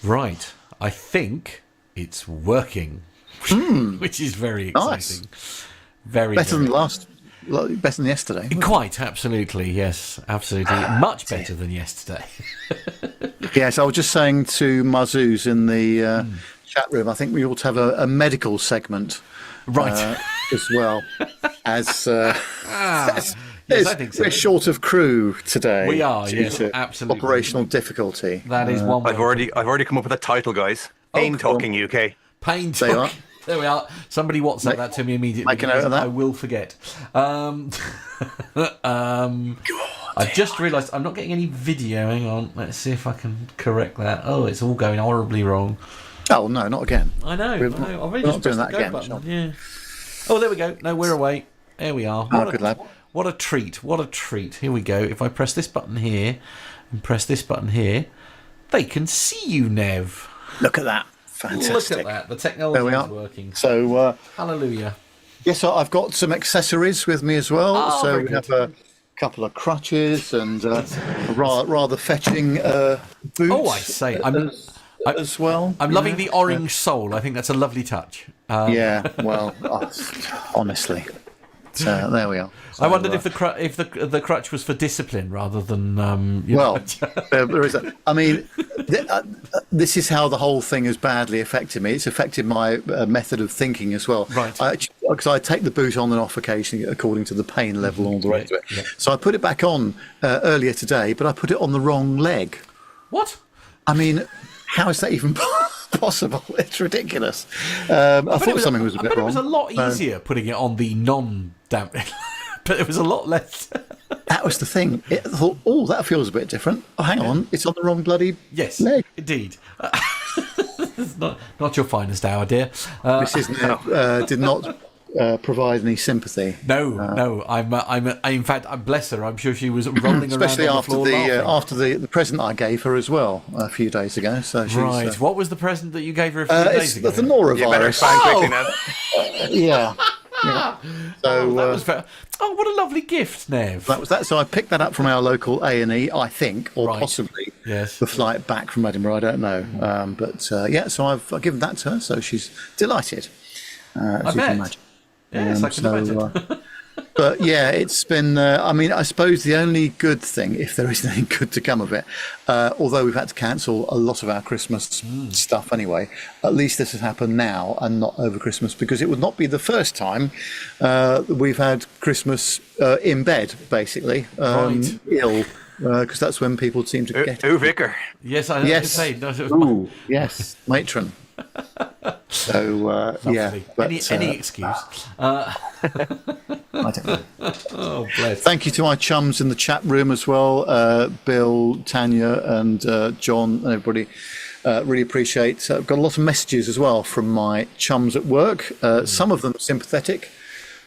Right. I think it's working, which is very exciting. Nice. Very Better very better than yesterday. Quite, absolutely, yes, absolutely. Much better than yesterday. Yes, I was just saying to Mazouz in the chat room, I think we ought to have a medical segment. Right. As well as, Yes, I think so. we're short of crew today. We are, due yes, to absolutely. Operational difficulty. That is one way. I've already come up with a title, guys. Pain Talking UK. Pain They are. talk. There we are. Somebody WhatsApp that to me immediately. Make a note of that. I will forget. I've just realised I'm not getting any video. Hang on. Let's see if I can correct that. Oh, it's all going horribly wrong. Oh no, not again. I know. We're I've only not just doing pressed that the go again, button. Sean. Yeah. Oh, there we go. No, we're away. There we are. Oh, good lad. What a treat. What a treat. Here we go. If I press this button here and press this button here, they can see you, Nev. Look at that. Fantastic. Look at that. The technology There we is are. working. So, Hallelujah. yes, I've got some accessories with me as well. Oh, so very we good. have a couple of crutches and rather fetching boots. Oh, I say. as well. I'm loving the orange sole. I think that's a lovely touch. Yeah, well, honestly. So there we are. So, I wondered if the crutch was for discipline rather than. Well, there is. I mean, this is how the whole thing has badly affected me. It's affected my method of thinking as well. Right. Because I take the boot on and off occasionally according to the pain level and all the rest of it. Yeah. So I put it back on earlier today, but I put it on the wrong leg. What? I mean, how is that even possible? It's ridiculous. I thought something was a bit I bet wrong. it was a lot easier putting it on the non-damp. But it was a lot less. That was the thing. I thought, oh, that feels a bit different. Oh, hang on, it's on the wrong bloody Yes, leg. indeed. It's not your finest hour, dear. Mrs. did not provide any sympathy. No. In fact, bless her. I'm sure she was rolling Especially around on the floor after the present I gave her as well a few days ago. So she's, right. What was the present that you gave her a few days ago? it's the norovirus. Quickly now. Yeah. Yeah. So that was very... Oh, what a lovely gift, Nev. that was that. So I picked that up from our local A&E, I think, or Right. possibly Yes. the flight back from Edinburgh. I don't know. But yeah, so I've given that to her. So she's delighted. As you bet. can imagine. Yes, I can imagine. But yeah, it's been. I mean, I suppose the only good thing, if there is anything good to come of it, although we've had to cancel a lot of our Christmas stuff anyway, at least this has happened now and not over Christmas, because it would not be the first time we've had Christmas in bed, basically, Right. ill, because that's when people seem to get. Ooh, Vicar. Yes, I Yes. say. No, it was Ooh, yes, matron. So yeah, lovely. but, Any excuse. I don't know. Oh, bless. Thank you to my chums in the chat room as well, Bill, Tanya, and John, and everybody. Really appreciate. I've got a lot of messages as well from my chums at work. Some of them sympathetic,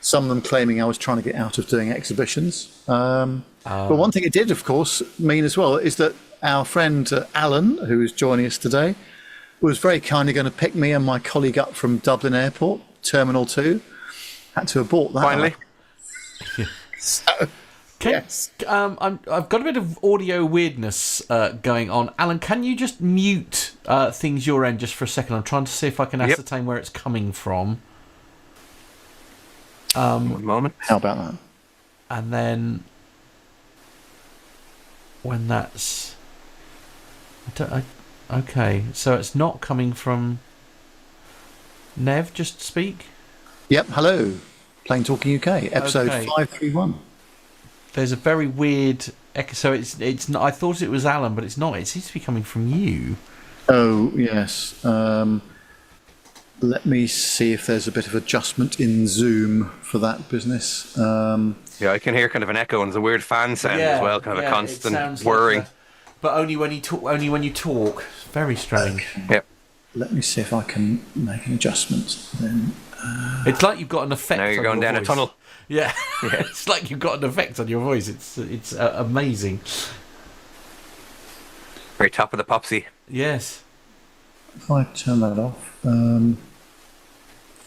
some of them claiming I was trying to get out of doing exhibitions. But one thing it did, of course, mean as well is that our friend Allan, who is joining us today, was very kindly going to pick me and my colleague up from Dublin Airport, Terminal 2. Had to abort that. Finally. So, yes. I've got a bit of audio weirdness going on. Alan, can you just mute things your end just for a second? I'm trying to see if I can ascertain where it's coming from. One moment. How about that? And then when that's... okay, so it's not coming from... Nev, just speak. Yep, hello. Plain Talking UK, episode 531. There's a very weird echo. So it's not. I thought it was Alan, but it's not. It seems to be coming from you. Oh, yes. Let me see if there's a bit of adjustment in Zoom for that business. Yeah, I can hear kind of an echo and there's a weird fan sound as well, kind of a it constant sounds whirring. like but only when you talk. Only when you talk. Very strange. Yep. Let me see if I can make an adjustment. Then It's like you've got an effect. Now you're on going your down a voice. tunnel. Yeah, it's like you've got an effect on your voice. It's amazing. Very top of the popsy. Yes. if I turn that off.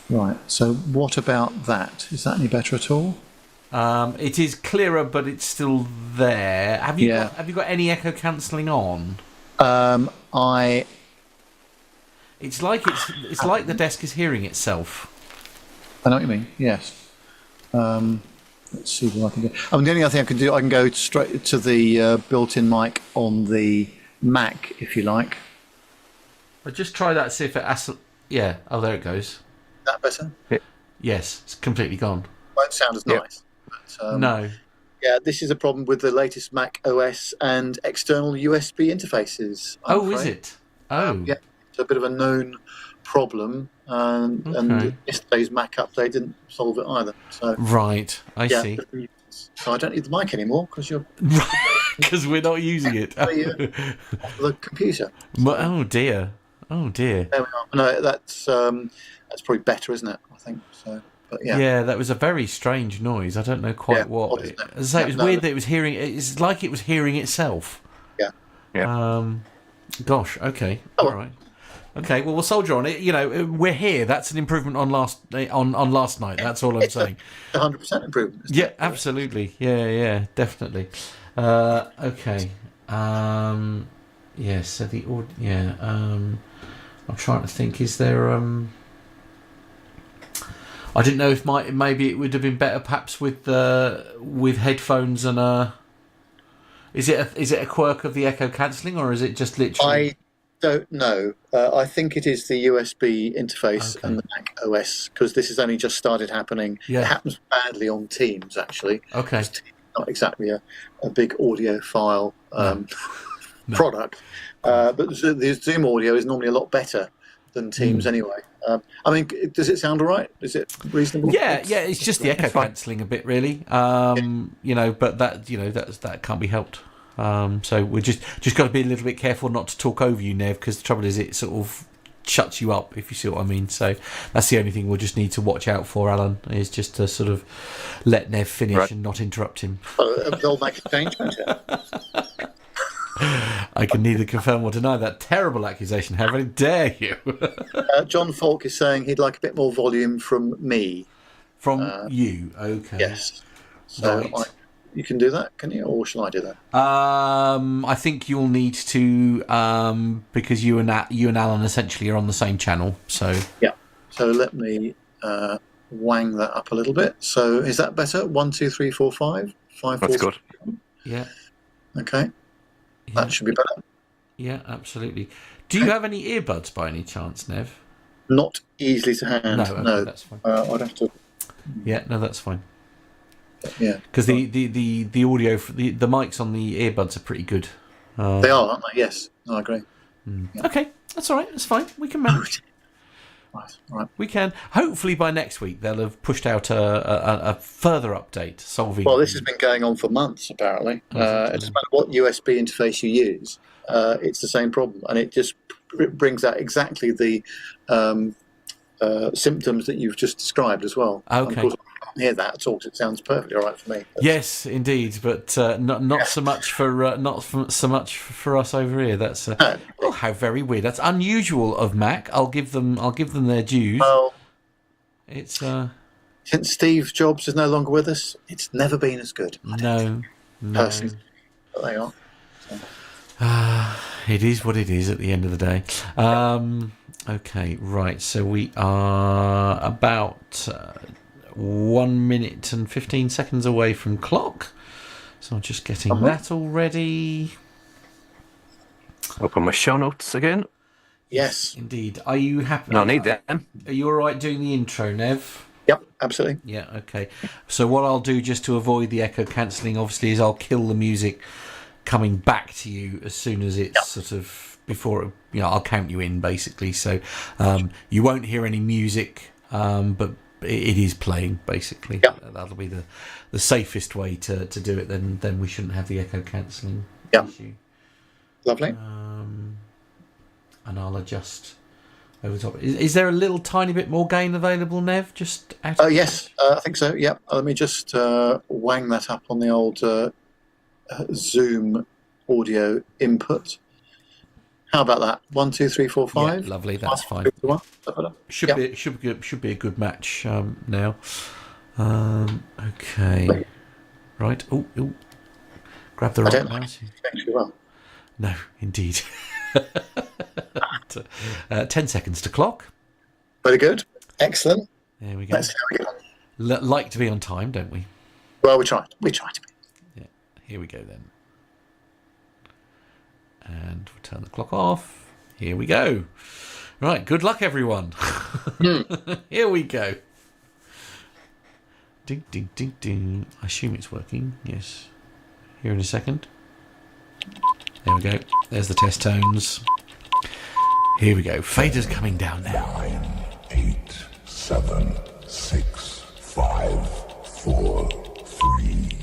Right. So what about that? Is that any better at all? It is clearer, but it's still there. Have you got any echo cancelling on? I It's like the desk is hearing itself. I know what you mean. Yes. Let's see what I can do. I mean, the only other thing I can do, I can go straight to the built-in mic on the Mac, if you like. I'll just try that. See if it has. Yeah. Oh, there it goes. Is that better? Yes, it's completely gone. Won't sound as nice. But, No. Yeah, this is a problem with the latest Mac OS and external USB interfaces. I'm Is afraid. it? Oh. Yeah, it's a bit of a known problem, and yesterday's Mac update didn't solve it either. So Right. I see. So I don't need the mic anymore because you're Because we're not using it. the computer. Oh dear. Oh dear. There we are. No, that's probably better, isn't it? I think so. But yeah. Yeah, that was a very strange noise. I don't know quite what. odd, isn't it? As I say, it was weird that it was hearing. It's like it was hearing itself. Yeah. Gosh. Okay. Oh, All right. Okay. Well, we'll soldier on it. You know, we're here. That's an improvement on last night. That's all I'm saying. 100% improvement. Isn't Yeah. it? Absolutely. Yeah. Definitely. Okay. Yeah. So I'm trying to think. Is there I didn't know if maybe it would have been better perhaps with headphones and is it a quirk of the echo cancelling, or is it just literally? I don't know. I think it is the USB interface and the Mac OS, because this has only just started happening. Yeah. It happens badly on Teams, actually. Okay. Teams is not exactly a big audiophile product, but the Zoom audio is normally a lot better than Teams anyway. I mean, does it sound all right? Is it reasonable? Yeah. It's just the echo cancelling a bit, really. You know, but that can't be helped. So we just got to be a little bit careful not to talk over you, Nev, because the trouble is it sort of shuts you up, if you see what I mean. So that's the only thing we'll just need to watch out for, Alan, is just to sort of let Nev finish and not interrupt him. They'll make a change, won't it? I can neither confirm or deny that terrible accusation. How very dare you? John Falk is saying he'd like a bit more volume from me. From you, okay. Yes. So Right. you can do that, can you? Or shall I do that? I think you'll need to, because you and Alan essentially are on the same channel. So Yeah. So let me wang that up a little bit. So is that better? 1, 2, 3, 4, 5? 5, 4, That's good. yeah, Okay. That should be better. yeah, absolutely. Do you have any earbuds by any chance, Nev? Not easily to hand. No, okay, no. that's fine. I'd have to. Yeah, no, that's fine. Yeah. Because the audio for the mics on the earbuds are pretty good. They are, aren't they? Yes. No, I agree. Yeah. Okay, that's all right. That's fine. We can manage. Right. We can. Hopefully by next week they'll have pushed out a further update solving. Well, this has been going on for months, apparently. It doesn't matter what USB interface you use, it's the same problem. And it just brings out exactly the symptoms that you've just described as well. Okay. And of course, I can't hear that at all, 'cause it sounds perfectly all right for me. Yes, indeed, but not so much for so much for us over here. That's oh, how very weird. That's unusual of Mac. I'll give them their dues. Well, It's since Steve Jobs is no longer with us, it's never been as good. no. Personally, but they are. It is what it is at the end of the day. Okay, right. So we are about 1 minute and 15 seconds away from clock. So I'm just getting that all ready. Open my show notes again. Yes. Indeed. Are you happy? No need them. Are you all right doing the intro, Nev? Yep, absolutely. Yeah, okay. So what I'll do, just to avoid the echo cancelling, obviously, is I'll kill the music coming back to you as soon as it's sort of before, I'll count you in, basically. So you won't hear any music, but it is playing, basically. Yep. That'll be the safest way to do it. Then we shouldn't have the echo cancelling issue. Lovely. And I'll adjust over the top. Is there a little tiny bit more gain available, Nev? Just out of Yes, I think so. Yep. Let me just wang that up on the old Zoom audio input. How about that? 1, 2, 3, 4, 5. Yeah, lovely. That's fine. 5, 4, 1. Should be a good match now. Okay. Right. Oh. Grab the right mouse. Actually, well. No, indeed. Right. 10 seconds to clock. Very good. Excellent. There we go. Let's see how we get on. Like to be on time, don't we? Well, we try. We try to be. Yeah. Here we go then. And we'll turn the clock off. Here we go. Right. Good luck, everyone. Here we go. Ding, ding, ding, ding. I assume it's working. Yes. Here in a second. There we go. There's the test tones. Here we go. Fader's coming down now. 9, 8, 7, 6, 5, 4, 3.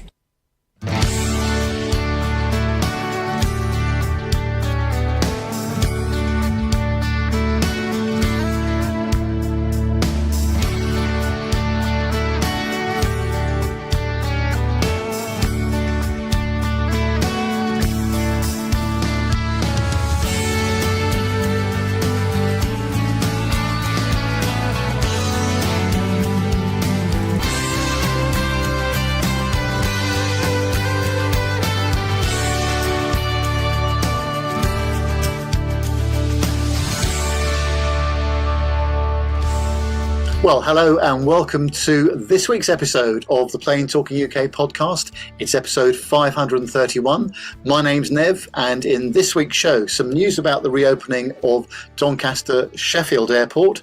Well, hello and welcome to this week's episode of the Plain Talking UK podcast. It's episode 531. My name's Nev, and in this week's show, some news about the reopening of Doncaster Sheffield Airport,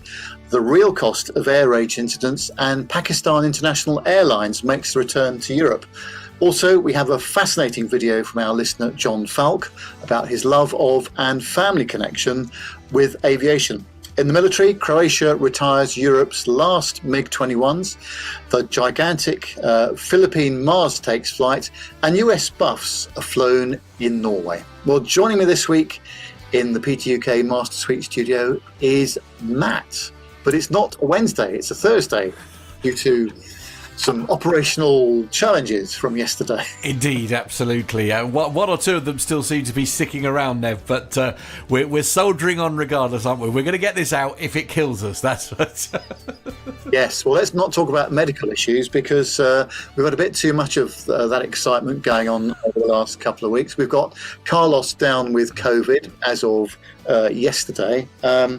the real cost of air rage incidents, and Pakistan International Airlines makes the return to Europe. Also, we have a fascinating video from our listener John Falk about his love of and family connection with aviation. In the military, Croatia retires Europe's last MiG-21s, the gigantic Philippine Mars takes flight, and US buffs are flown in Norway. Well, joining me this week in the PTUK Master Suite studio is Matt, but it's not a Wednesday, it's a Thursday due to some operational challenges from yesterday. Indeed, absolutely. One or two of them still seem to be sticking around, Nev, but we're soldiering on regardless, aren't we? We're going to get this out if it kills us. That's what. Yes, well, let's not talk about medical issues because we've had a bit too much of that excitement going on over the last couple of weeks. We've got Carlos down with COVID as of yesterday. I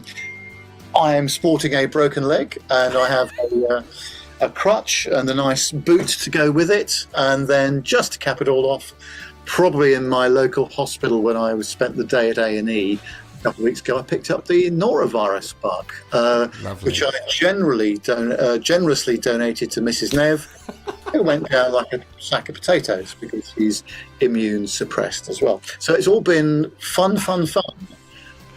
am sporting a broken leg and I have a crutch and a nice boot to go with it, and then just to cap it all off, probably in my local hospital when I spent the day at A&E a couple of weeks ago, I picked up the norovirus bug, which I generously donated to Mrs. Nev. It went down like a sack of potatoes because she's immune suppressed as well. So it's all been fun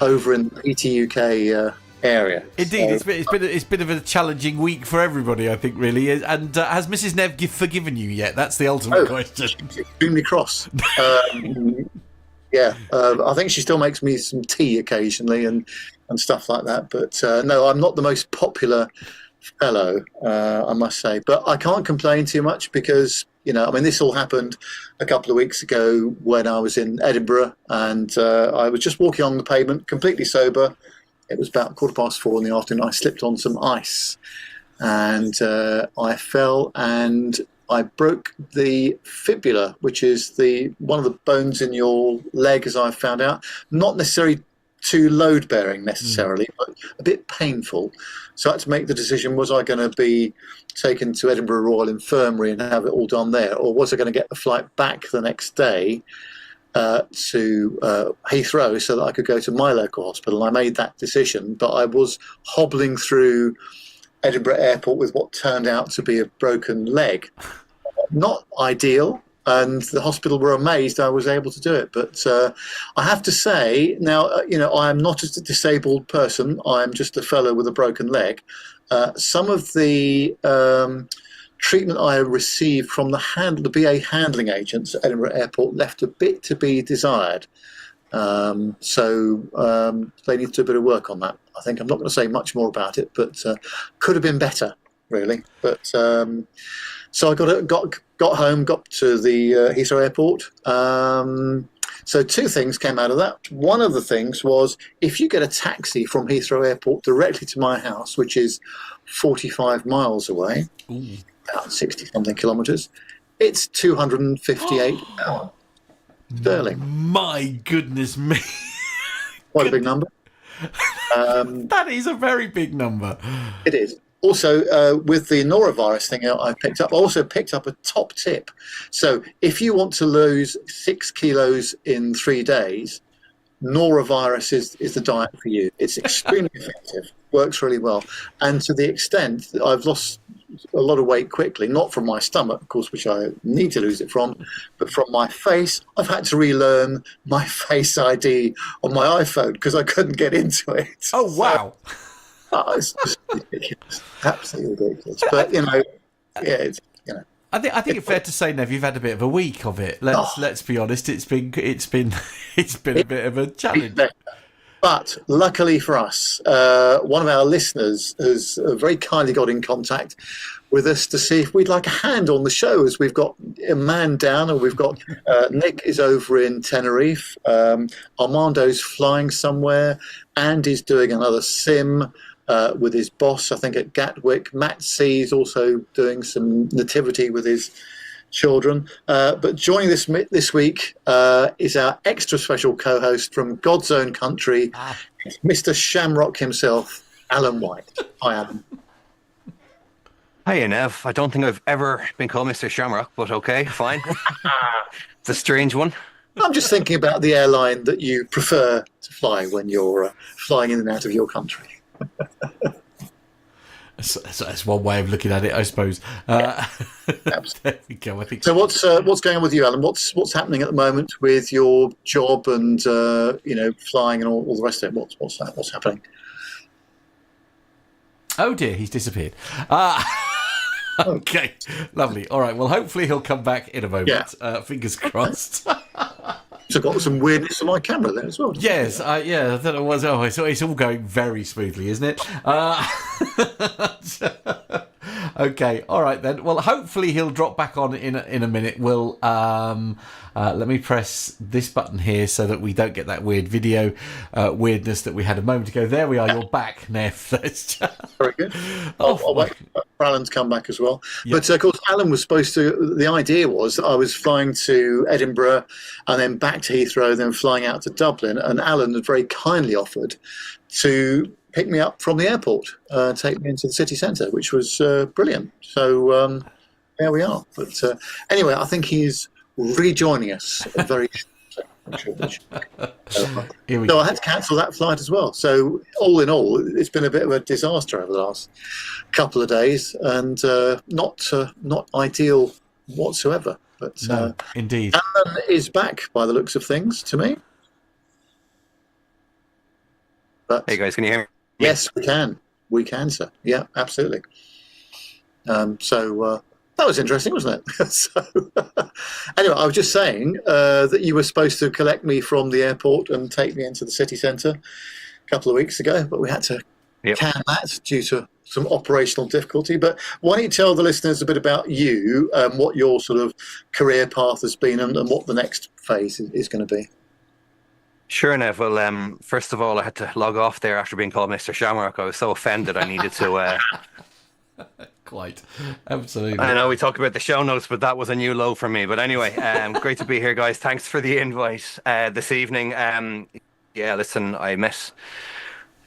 over in the PTUK area. Indeed, so, it's been a challenging week for everybody, I think, really. And has Mrs. Nev forgiven you yet? That's the ultimate question. She's extremely cross. I think she still makes me some tea occasionally and stuff like that. But no, I'm not the most popular fellow, I must say. But I can't complain too much because, this all happened a couple of weeks ago when I was in Edinburgh and I was just walking on the pavement, completely sober. It was about 4:15 in the afternoon. I slipped on some ice and I fell and I broke the fibula, which is one of the bones in your leg, as I found out. Not necessarily too load-bearing necessarily, but a bit painful. So I had to make the decision, was I going to be taken to Edinburgh Royal Infirmary and have it all done there, or was I going to get the flight back the next day to Heathrow so that I could go to my local hospital? I made that decision, but I was hobbling through Edinburgh Airport with what turned out to be a broken leg. Not ideal, and the hospital were amazed I was able to do it. But I have to say, now, I am not a disabled person. I am just a fellow with a broken leg. Some of the treatment I received from the BA handling agents at Edinburgh Airport left a bit to be desired. So they need to do a bit of work on that. I think I'm not going to say much more about it, but could have been better, really. But so I got home, got to the Heathrow Airport. So two things came out of that. One of the things was if you get a taxi from Heathrow Airport directly to my house, which is 45 miles away, about 60-something kilometres, it's £258 sterling. My goodness me. Quite a big number. That is a very big number. It is. Also, with the norovirus thing I picked up, I also picked up a top tip. So if you want to lose 6 kilos in 3 days, norovirus is the diet for you. It's extremely effective, works really well. And to the extent that I've lost a lot of weight quickly, not from my stomach, of course, which I need to lose it from, but from my face. I've had to relearn my Face ID on my iPhone because I couldn't get into it. Oh, wow. It's just ridiculous. Absolutely ridiculous. But, yeah, it's, I think it's fair to say, Nev, you've had a bit of a week of it. Let's be honest. It's been a bit of a challenge. But luckily for us, one of our listeners has very kindly got in contact with us to see if we'd like a hand on the show, as we've got a man down, and we've got Nick is over in Tenerife, Armando's flying somewhere, Andy's doing another sim with his boss, I think, at Gatwick. Matt C is also doing some nativity with his children. But joining this week is our extra special co-host from God's own country, Mr. Shamrock himself, Allan Whyte. Hi, Alan. Hiya, Nev. I don't think I've ever been called Mr. Shamrock, but okay, fine. It's a strange one. I'm just thinking about the airline that you prefer to fly when you're flying in and out of your country. That's one way of looking at it, I suppose. There we go. I think so. What's going on with you, Alan? What's happening at the moment with your job and flying and all the rest of it? What's happening? Oh dear, he's disappeared. Okay, lovely. All right. Well, hopefully he'll come back in a moment. Yeah. Fingers crossed. So got some weirdness on my camera there as well. Yes, I don't know what's. Oh, it's all going very smoothly, isn't it? Okay, all right then. Well, hopefully he'll drop back on in a minute. We'll let me press this button here so that we don't get that weird video weirdness that we had a moment ago. There we are. You're back, Neff. That's very good. I'll wait for Alan to come back as well. Yep. But of course, Alan was supposed to. The idea was that I was flying to Edinburgh and then back to Heathrow, then flying out to Dublin. And Alan had very kindly offered to pick me up from the airport, take me into the city centre, which was brilliant. So there we are. But anyway, I think he's rejoining us very shortly. So I had to cancel that flight as well. So all in all, it's been a bit of a disaster over the last couple of days, and not ideal whatsoever. But no, indeed, Alan is back by the looks of things to me. But, hey guys, can you hear me? Yes, we can. We can, sir. Yeah, absolutely. So that was interesting, wasn't it? So anyway, I was just saying that you were supposed to collect me from the airport and take me into the city centre a couple of weeks ago, but we had to can that due to some operational difficulty. But why don't you tell the listeners a bit about you, what your sort of career path has been, and what the next phase is going to be? Sure, Nev. Well, first of all, I had to log off there after being called Mr. Shamrock. I was so offended I needed to... Quite. Absolutely. I know we talked about the show notes, but that was a new low for me. But anyway, great to be here, guys. Thanks for the invite this evening. Listen, I met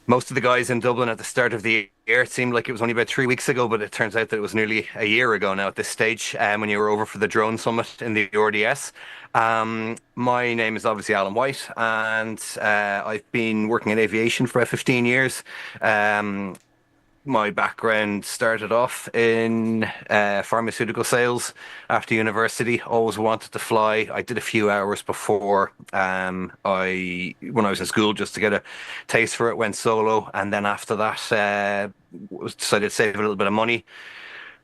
most of the guys in Dublin at the start of the year. It seemed like it was only about 3 weeks ago, but it turns out that it was nearly a year ago now at this stage, when you were over for the drone summit in the RDS. My name is obviously Allan Whyte, and I've been working in aviation for about 15 years. My background started off in pharmaceutical sales after university. Always wanted to fly. I did a few hours before when I was in school, just to get a taste for it, went solo, and then after that decided to save a little bit of money.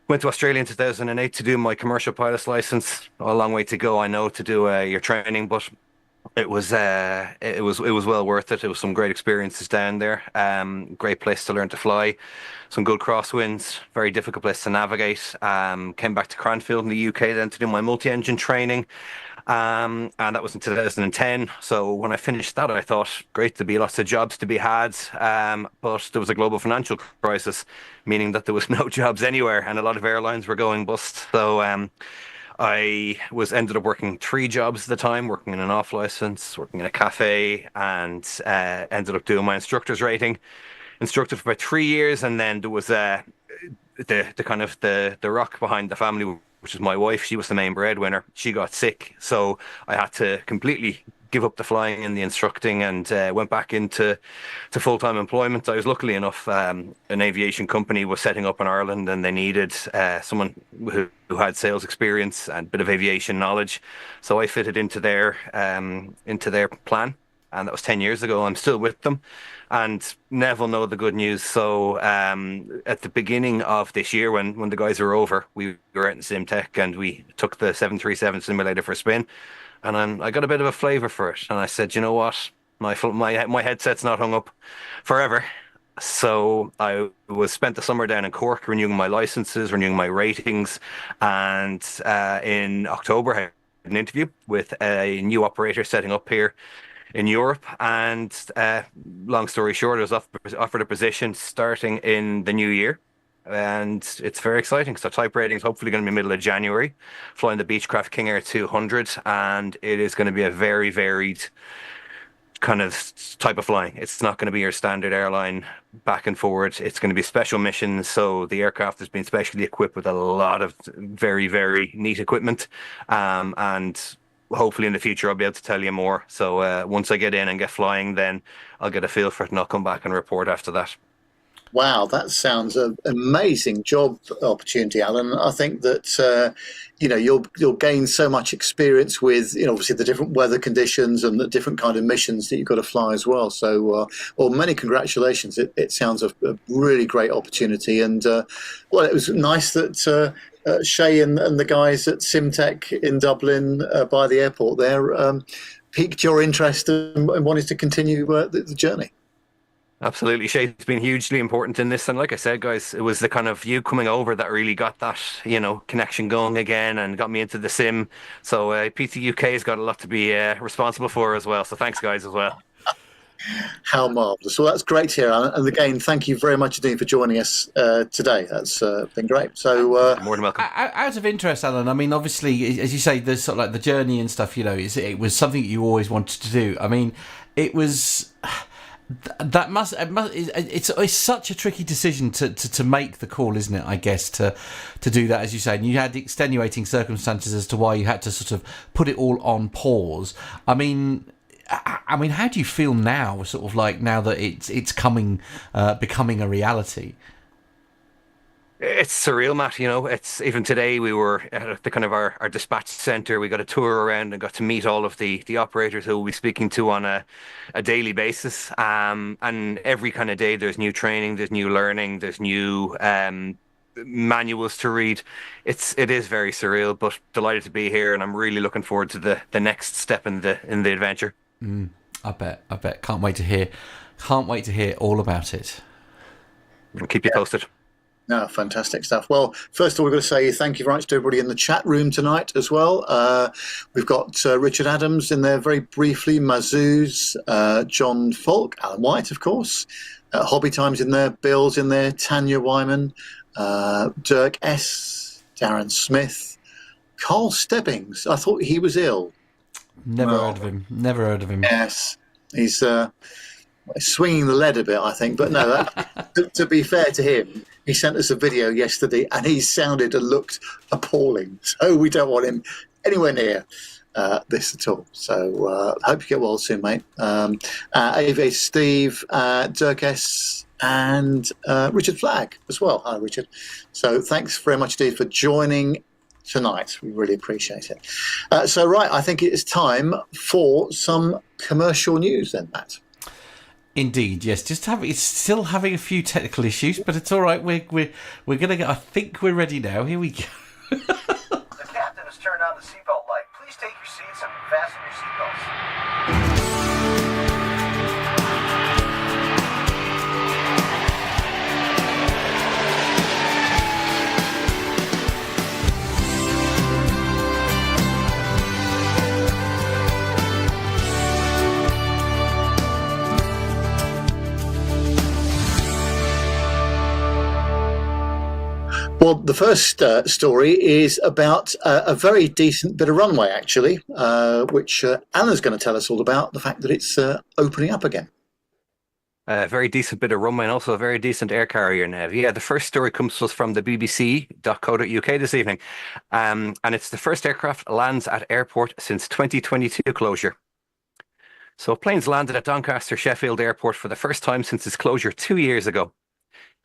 Went to Australia in 2008 to do my commercial pilot's license. A long way to go, I know, to do your training, but it was well worth it. It was some great experiences down there. Great place to learn to fly. Some good crosswinds. Very difficult place to navigate. Came back to Cranfield in the UK then to do my multi-engine training. And that was in 2010. So when I finished that, I thought, great, there'd be lots of jobs to be had. But there was a global financial crisis, meaning that there was no jobs anywhere, and a lot of airlines were going bust. So I ended up working 3 jobs at the time, working in an off license, working in a cafe, and ended up doing my instructor's rating. Instructed for about 3 years, and then there was the kind of the rock behind the family, which is my wife. She was the main breadwinner. She got sick, so I had to completely give up the flying and the instructing, and went back into full-time employment. I was luckily enough, an aviation company was setting up in Ireland, and they needed someone who had sales experience and a bit of aviation knowledge. So I fitted into their plan, and that was 10 years ago. I'm still with them, and Neville know the good news. So at the beginning of this year, when the guys were over, we were out in SimTech, and we took the 737 simulator for a spin. And I got a bit of a flavour for it. And I said, you know what? My headset's not hung up forever. So I spent the summer down in Cork renewing my licenses, renewing my ratings. And in October, I had an interview with a new operator setting up here in Europe. And long story short, I was offered a position starting in the new year. And it's very exciting. So type rating is hopefully going to be middle of January, flying the Beechcraft King Air 200, and it is going to be a very varied kind of type of flying. It's not going to be your standard airline back and forward. It's going to be special missions. So the aircraft has been specially equipped with a lot of very, very neat equipment, and hopefully in the future I'll be able to tell you more. So once I get in and get flying, then I'll get a feel for it, and I'll come back and report after that. Wow, that sounds an amazing job opportunity, Alan. I think that you'll gain so much experience with obviously the different weather conditions and the different kind of missions that you've got to fly as well. So, many congratulations. It sounds a really great opportunity, and it was nice that Shay and the guys at SimTech in Dublin by the airport there piqued your interest and wanted to continue the journey. Absolutely. Shay's been hugely important in this. And like I said, guys, it was the kind of you coming over that really got that, connection going again and got me into the sim. So PT UK has got a lot to be responsible for as well. So thanks, guys, as well. How marvellous. Well, that's great to hear, Alan. And again, thank you very much indeed for joining us today. That's been great. So more than welcome. Out of interest, Alan, I mean, obviously, as you say, there's sort of like the journey and stuff, it was something that you always wanted to do. I mean, it was... It's such a tricky decision to make the call, isn't it? I guess to do that, as you say, and you had extenuating circumstances as to why you had to sort of put it all on pause. I mean, how do you feel now? Sort of like now that it's becoming a reality. It's surreal, Matt. It's even today we were at the kind of our dispatch center. We got a tour around and got to meet all of the operators who we'll be speaking to on a daily basis. And every kind of day there's new training, there's new learning, there's new manuals to read. It is very surreal, but delighted to be here, and I'm really looking forward to the next step in the adventure. I bet. Can't wait to hear all about it. I'll keep you posted. No, fantastic stuff. Well, first of all, we've got to say thank you very much to everybody in the chat room tonight as well. We've got Richard Adams in there very briefly, Mazuz, John Falk, Alan Whyte, of course, Hobby Time's in there, Bill's in there, Tanya Wyman, Dirk S., Darren Smith, Carl Stebbings. I thought he was ill. Never heard of him. Yes, he's swinging the lead a bit, I think. But no, to be fair to him, he sent us a video yesterday and he sounded and looked appalling. So we don't want him anywhere near this at all. So hope you get well soon, mate. AV Steve, Dirk S., and Richard Flagg as well. Hi, Richard. So thanks very much indeed for joining tonight. We really appreciate it. Right, I think it's time for some commercial news then, Matt. Indeed, yes. It's still having a few technical issues, but it's all right. We're gonna get. I think we're ready now. Here we go. The captain has turned on the seatbelt light. Please take your seats and fasten your seatbelts. Well, the first story is about a very decent bit of runway, actually, which Anna's going to tell us all about, the fact that it's opening up again. A very decent bit of runway and also a very decent air carrier, Nev. Yeah, the first story comes to us from the BBC.co.uk this evening. And it's the first aircraft lands at airport since 2022 closure. So planes landed at Doncaster Sheffield Airport for the first time since its closure 2 years ago.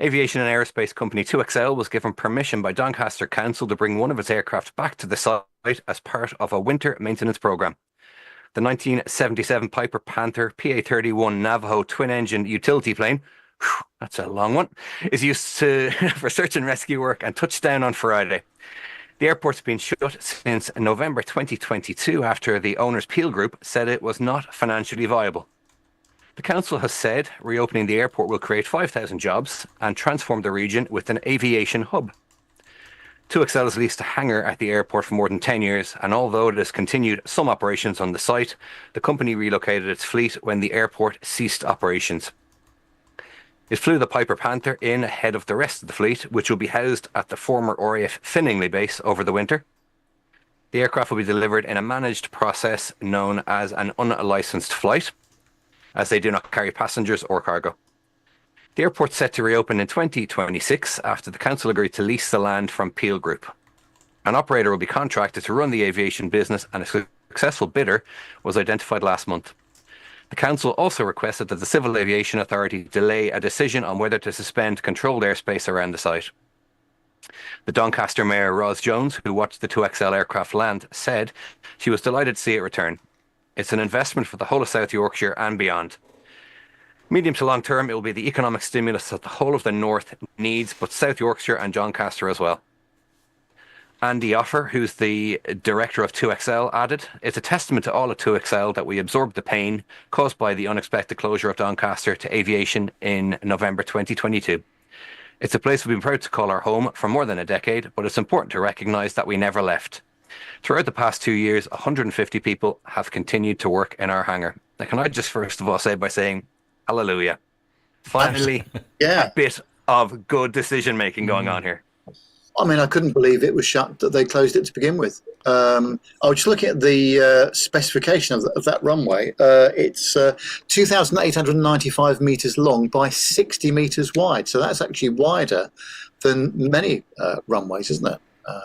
Aviation and aerospace company 2XL was given permission by Doncaster Council to bring one of its aircraft back to the site as part of a winter maintenance programme. The 1977 Piper Panther PA-31 Navajo twin-engine utility plane, that's a long one, is used for search and rescue work and touched down on Friday. The airport's been shut since November 2022 after the owners Peel Group said it was not financially viable. The council has said reopening the airport will create 5,000 jobs and transform the region with an aviation hub. 2XL has leased a hangar at the airport for more than 10 years, and although it has continued some operations on the site, the company relocated its fleet when the airport ceased operations. It flew the Piper Panther in ahead of the rest of the fleet, which will be housed at the former RAF Finningley base over the winter. The aircraft will be delivered in a managed process known as an unlicensed flight, as they do not carry passengers or cargo. The airport's set to reopen in 2026 after the council agreed to lease the land from Peel Group. An operator will be contracted to run the aviation business, and a successful bidder was identified last month. The council also requested that the Civil Aviation Authority delay a decision on whether to suspend controlled airspace around the site. The Doncaster Mayor, Ros Jones, who watched the 2XL aircraft land, said she was delighted to see it return. It's an investment for the whole of South Yorkshire and beyond. Medium to long term, it will be the economic stimulus that the whole of the North needs, but South Yorkshire and Doncaster as well. Andy Offer, who's the director of 2XL, added, "It's a testament to all of 2XL that we absorbed the pain caused by the unexpected closure of Doncaster to aviation in November 2022. It's a place we've been proud to call our home for more than a decade, but it's important to recognise that we never left. Throughout the past 2 years, 150 people have continued to work in our hangar." Now, can I just first of all say by saying, hallelujah. Finally, Yeah. a bit of good decision making going on here. I mean, I couldn't believe it was shut, that they closed it to begin with. I was just looking at the specification of that runway. It's 2,895 metres long by 60 metres wide. So that's actually wider than many runways, isn't it?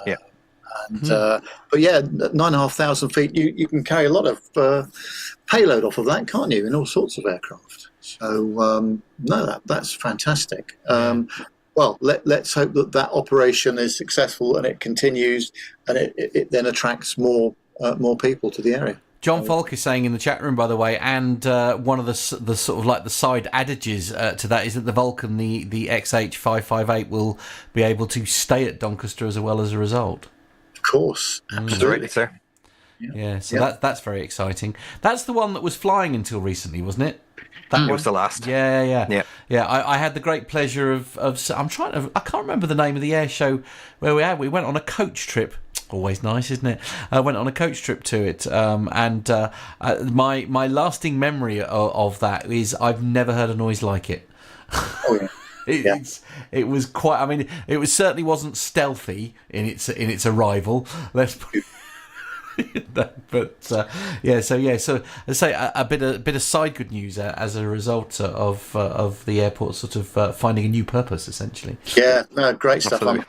Yeah. And, but yeah, 9,500 feet, you can carry a lot of payload off of that, can't you, in all sorts of aircraft. So, no, that's fantastic. Well, let's hope that operation is successful and it continues, and it then attracts more people to the area. John Falk is saying in the chat room, by the way, and one of the sort of like the side adages to that is that the Vulcan, the XH558, will be able to stay at Doncaster as well as a result. Of course, Absolutely, sir. Yeah, so that's very exciting. That's the one that was flying until recently, wasn't it? That was the last. Yeah. I had the great pleasure of I can't remember the name of the air show where we went on a coach trip. Always nice, isn't it? I went on a coach trip to it, and my lasting memory of that is I've never heard a noise like it. Oh, yeah. It was quite. I mean, it certainly wasn't stealthy in its arrival. Let's put but so let's say a bit of side good news as a result of the airport sort of finding a new purpose, essentially. Yeah, no, great stuff. I'm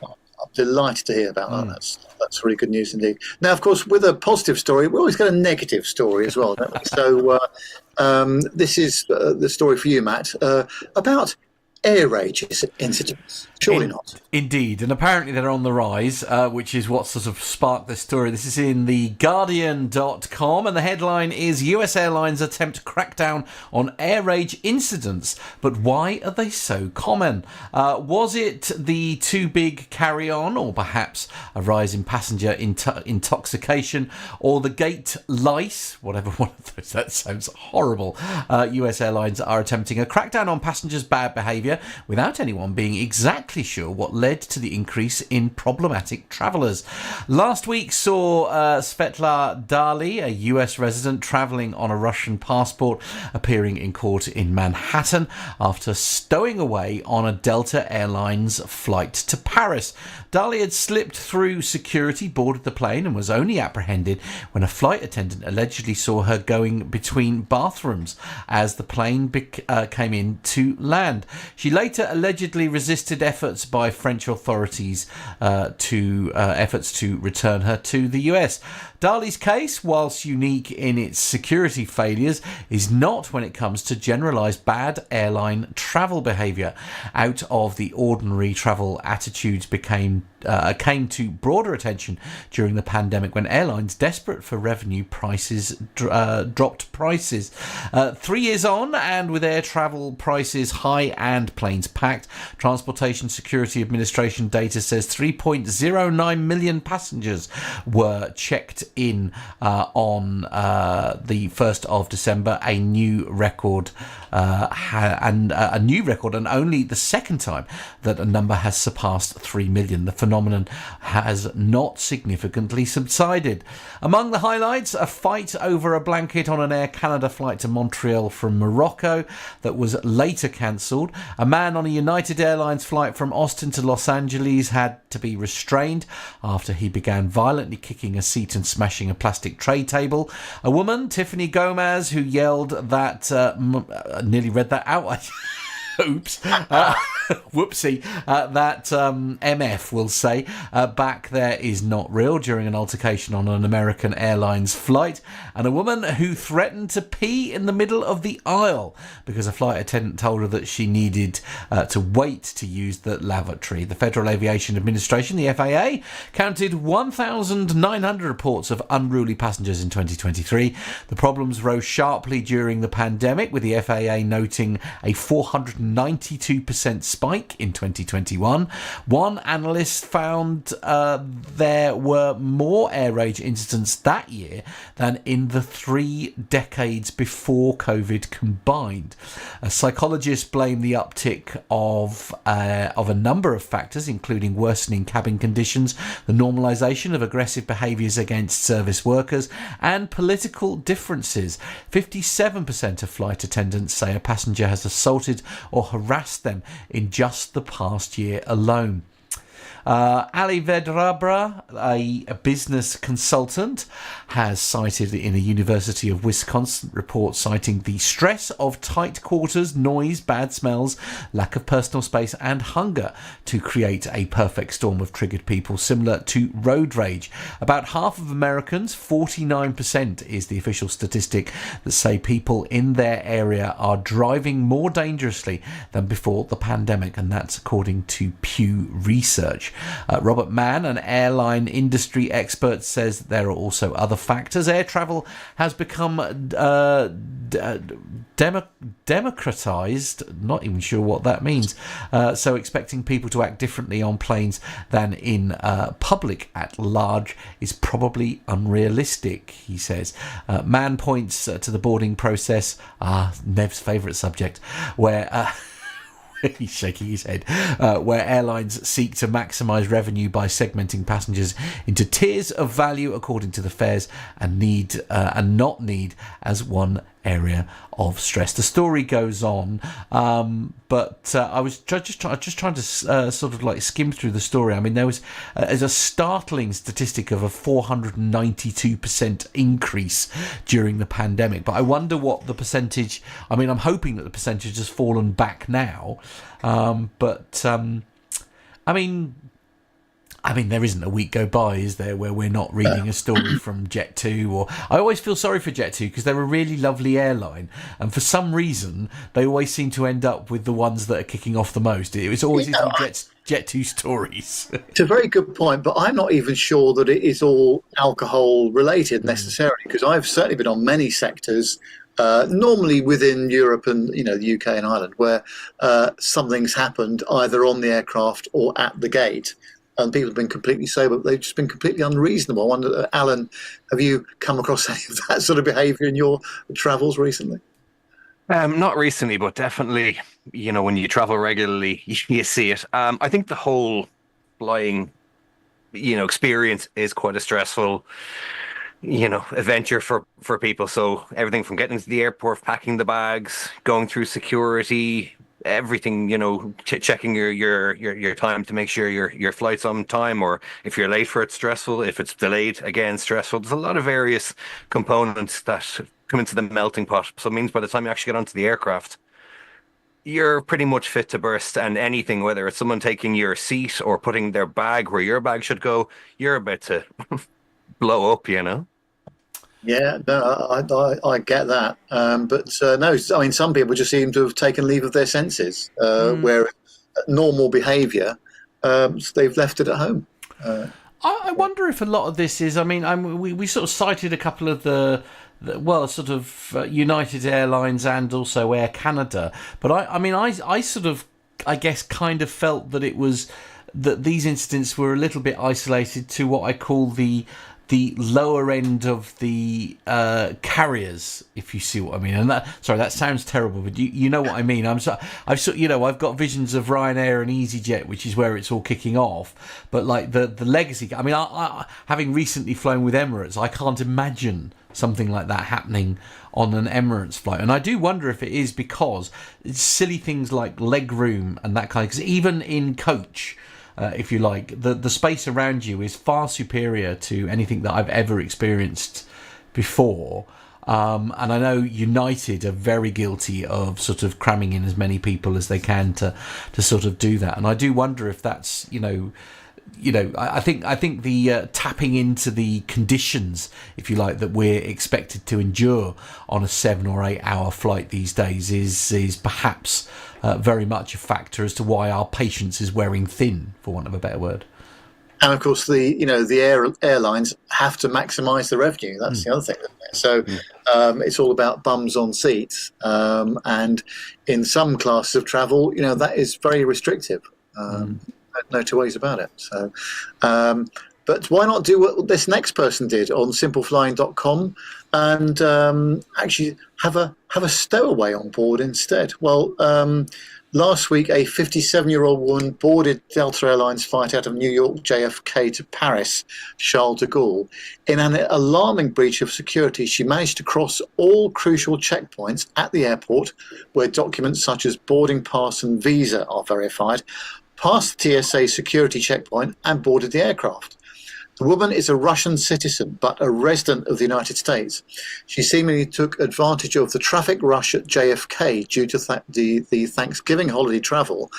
delighted to hear about that. That's really good news indeed. Now, of course, with a positive story, we always get a negative story as well, don't we? So this is the story for you, Matt, about air rage incidents. Surely not. Indeed, and apparently they're on the rise, which is what sort of sparked this story. This is in the Guardian.com, and the headline is US Airlines attempt to crack down on air rage incidents, but why are they so common? Was it the too big carry-on, or perhaps a rise in passenger intoxication, or the gate lice? Whatever one of those, that sounds horrible. US Airlines are attempting a crackdown on passengers' bad behaviour behaviour without anyone being exactly sure what led to the increase in problematic travellers. Last week saw Svetla Dali, a US resident travelling on a Russian passport, appearing in court in Manhattan after stowing away on a Delta Airlines flight to Paris. Dali had slipped through security, boarded the plane, and was only apprehended when a flight attendant allegedly saw her going between bathrooms as the plane came in to land. She later allegedly resisted efforts by French authorities to return her to the US. Dali's case, whilst unique in its security failures, is not when it comes to generalised bad airline travel behaviour. Out of the ordinary travel attitudes came to broader attention during the pandemic when airlines, desperate for revenue, dropped prices. 3 years on, and with air travel prices high and planes packed, Transportation Security Administration data says 3.09 million passengers were checked in on the 1st of December, a new record, and only the second time that a number has surpassed 3 million. The phenomenon has not significantly subsided. Among the highlights, a fight over a blanket on an Air Canada flight to Montreal from Morocco that was later cancelled. A man on a United Airlines flight from Austin to Los Angeles had to be restrained after he began violently kicking a seat and smashing a plastic tray table. A woman, Tiffany Gomez, who yelled that... nearly read that out. Oops. Whoopsie. That MF will say back there is not real during an altercation on an American Airlines flight. And a woman who threatened to pee in the middle of the aisle because a flight attendant told her that she needed to wait to use the lavatory. The Federal Aviation Administration, the FAA, counted 1,900 reports of unruly passengers in 2023. The problems rose sharply during the pandemic, with the FAA noting a 492% spike in 2021. One analyst found there were more air rage incidents that year than in the 3 decades before COVID combined. Psychologists blame the uptick of a number of factors, including worsening cabin conditions, the normalisation of aggressive behaviours against service workers, and political differences. 57% of flight attendants say a passenger has assaulted or harassed them in just the past year alone. Ali Vedrabra, a business consultant, has cited in a University of Wisconsin report citing the stress of tight quarters, noise, bad smells, lack of personal space and hunger to create a perfect storm of triggered people similar to road rage. About half of Americans, 49% is the official statistic, that say people in their area are driving more dangerously than before the pandemic, and that's according to Pew Research. Robert Mann, an airline industry expert, says there are also other factors. Air travel has become democratized, not even sure what that means, so expecting people to act differently on planes than in public at large is probably unrealistic, he says. Mann points to the boarding process, Nev's favourite subject, where... he's shaking his head, where airlines seek to maximise revenue by segmenting passengers into tiers of value according to the fares and need and not need as one area of stress. The story goes on, but I was just trying to sort of like skim through the story. I mean, there's a startling statistic of a 492% increase during the pandemic, but I wonder what the percentage. I mean, I'm hoping that the percentage has fallen back now, but I mean, there isn't a week go by, is there, where we're not reading a story from Jet2, or I always feel sorry for Jet2 because they're a really lovely airline, and for some reason they always seem to end up with the ones that are kicking off the most. It's always Jet2 stories. It's a very good point, but I'm not even sure that it is all alcohol related necessarily, because I've certainly been on many sectors, normally within Europe and the UK and Ireland, where something's happened either on the aircraft or at the gate. And people have been completely sober, but they've just been completely unreasonable. I wonder, Alan, have you come across any of that sort of behaviour in your travels recently? Not recently, but definitely, when you travel regularly, you see it. I think the whole flying, experience is quite a stressful, adventure for people. So everything from getting to the airport, packing the bags, going through security, everything, checking your time to make sure your flight's on time, or if you're late for it, stressful. If it's delayed, again, stressful. There's a lot of various components that come into the melting pot. So it means by the time you actually get onto the aircraft, you're pretty much fit to burst, and anything, whether it's someone taking your seat or putting their bag where your bag should go, you're about to blow up. Yeah, no, I get that. But no, I mean, some people just seem to have taken leave of their senses, where normal behaviour, they've left it at home. I wonder if a lot of this is. I mean, we sort of cited a couple of the sort of United Airlines and also Air Canada, but I sort of, I guess, kind of felt that it was that these incidents were a little bit isolated to what I call the lower end of the carriers, if you see what I mean. And that sounds terrible, but you know what I mean. I've got visions of Ryanair and EasyJet, which is where it's all kicking off. But like the legacy, I mean, I having recently flown with Emirates, I can't imagine something like that happening on an Emirates flight. And I do wonder if it is because it's silly things like leg room and that kind of, because even in coach, if you like, the space around you is far superior to anything that I've ever experienced before. And I know United are very guilty of sort of cramming in as many people as they can to sort of do that. And I do wonder if that's, I think the tapping into the conditions, if you like, that we're expected to endure on a 7 or 8 hour flight these days is perhaps very much a factor as to why our patience is wearing thin, for want of a better word. And of course, the airlines have to maximise the revenue. That's the other thing, isn't it? So it's all about bums on seats, and in some classes of travel, that is very restrictive. No two ways about it. So, but why not do what this next person did on simpleflying.com and actually have a stowaway on board instead? Well, last week, a 57-year-old woman boarded Delta Airlines flight out of New York JFK to Paris Charles de Gaulle. In an alarming breach of security, she managed to cross all crucial checkpoints at the airport, where documents such as boarding pass and visa are verified, passed the TSA security checkpoint and boarded the aircraft. The woman is a Russian citizen, but a resident of the United States. She seemingly took advantage of the traffic rush at JFK due to the Thanksgiving holiday travel,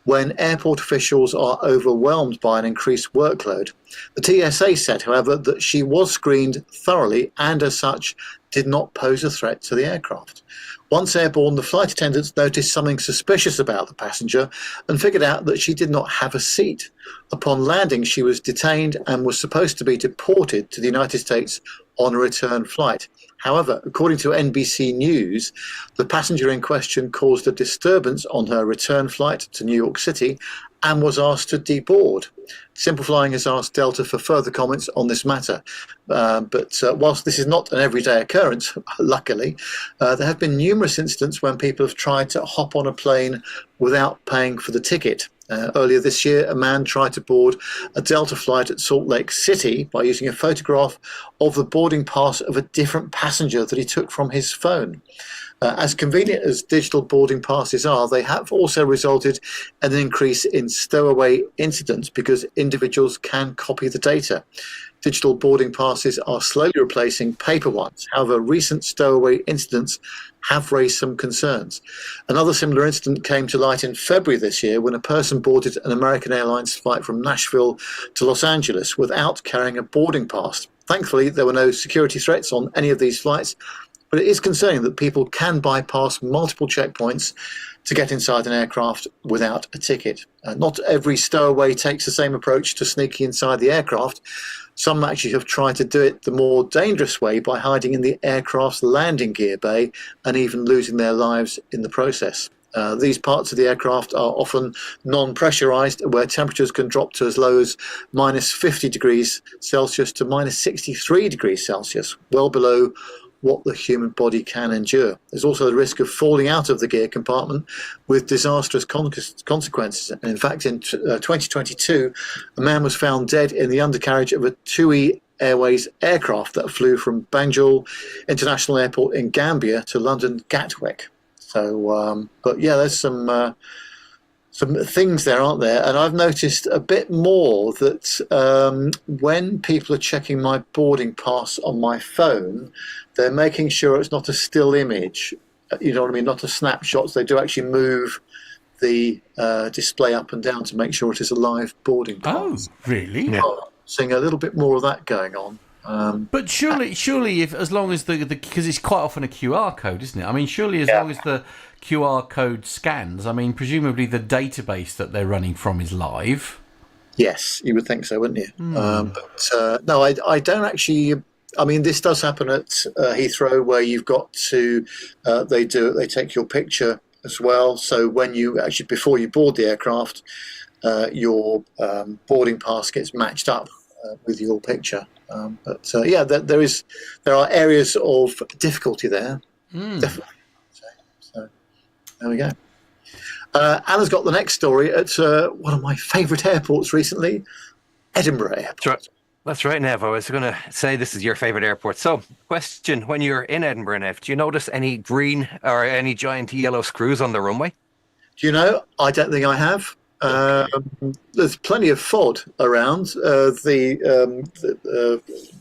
when airport officials are overwhelmed by an increased workload. The TSA said, however, that she was screened thoroughly and as such did not pose a threat to the aircraft. Once airborne, the flight attendants noticed something suspicious about the passenger and figured out that she did not have a seat. Upon landing, she was detained and was supposed to be deported to the United States on a return flight. However, according to NBC News, the passenger in question caused a disturbance on her return flight to New York City and was asked to deboard. Simple Flying has asked Delta for further comments on this matter. But whilst this is not an everyday occurrence, luckily, there have been numerous incidents when people have tried to hop on a plane without paying for the ticket. Earlier this year, a man tried to board a Delta flight at Salt Lake City by using a photograph of the boarding pass of a different passenger that he took from his phone. As convenient as digital boarding passes are, they have also resulted in an increase in stowaway incidents because individuals can copy the data. Digital boarding passes are slowly replacing paper ones. However, recent stowaway incidents have raised some concerns. Another similar incident came to light in February this year when a person boarded an American Airlines flight from Nashville to Los Angeles without carrying a boarding pass. Thankfully, there were no security threats on any of these flights, but it is concerning that people can bypass multiple checkpoints to get inside an aircraft without a ticket. Not every stowaway takes the same approach to sneaking inside the aircraft. Some actually have tried to do it the more dangerous way by hiding in the aircraft's landing gear bay and even losing their lives in the process. These parts of the aircraft are often non-pressurized, where temperatures can drop to as low as minus 50 degrees Celsius to minus 63 degrees Celsius, well below what the human body can endure. There's also the risk of falling out of the gear compartment with disastrous consequences. And in fact, in 2022, a man was found dead in the undercarriage of a TUI Airways aircraft that flew from Banjul International Airport in Gambia to London Gatwick. So, but yeah, there's some things there, aren't there? And I've noticed a bit more that when people are checking my boarding pass on my phone, they're making sure it's not a still image. You know what I mean? Not a snapshot. So they do actually move the display up and down to make sure it is a live boarding pass. Oh, really? Yeah. Seeing a little bit more of that going on. But surely, if as long as the because it's quite often a QR code, isn't it? I mean, surely as long as the QR code scans, I mean, presumably the database that they're running from is live. Yes, you would think so, wouldn't you? But no, I don't actually. I mean, this does happen at Heathrow, where you've got to. They take your picture as well. So when you actually before you board the aircraft, your boarding pass gets matched up with your picture. But yeah, there are areas of difficulty there. Definitely. So there we go. Allan's got the next story at one of my favourite airports recently, Edinburgh Airport. That's right, Nev. I was going to say this is your favourite airport. So, question: when you're in Edinburgh, Nev, do you notice any green or any giant yellow screws on the runway? Do you know? I don't think I have. There's plenty of FOD around the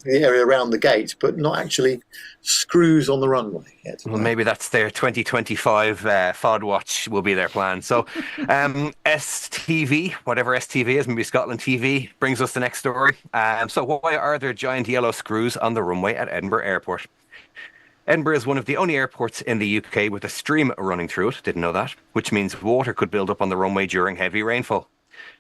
area around the gate, but not actually screws on the runway yet. Well, maybe that's their 2025 FOD watch will be their plan. So STV, whatever STV is, maybe Scotland TV, brings us the next story. So why are there giant yellow screws on the runway at Edinburgh Airport? Edinburgh is one of the only airports in the UK with a stream running through it, didn't know that, which means water could build up on the runway during heavy rainfall.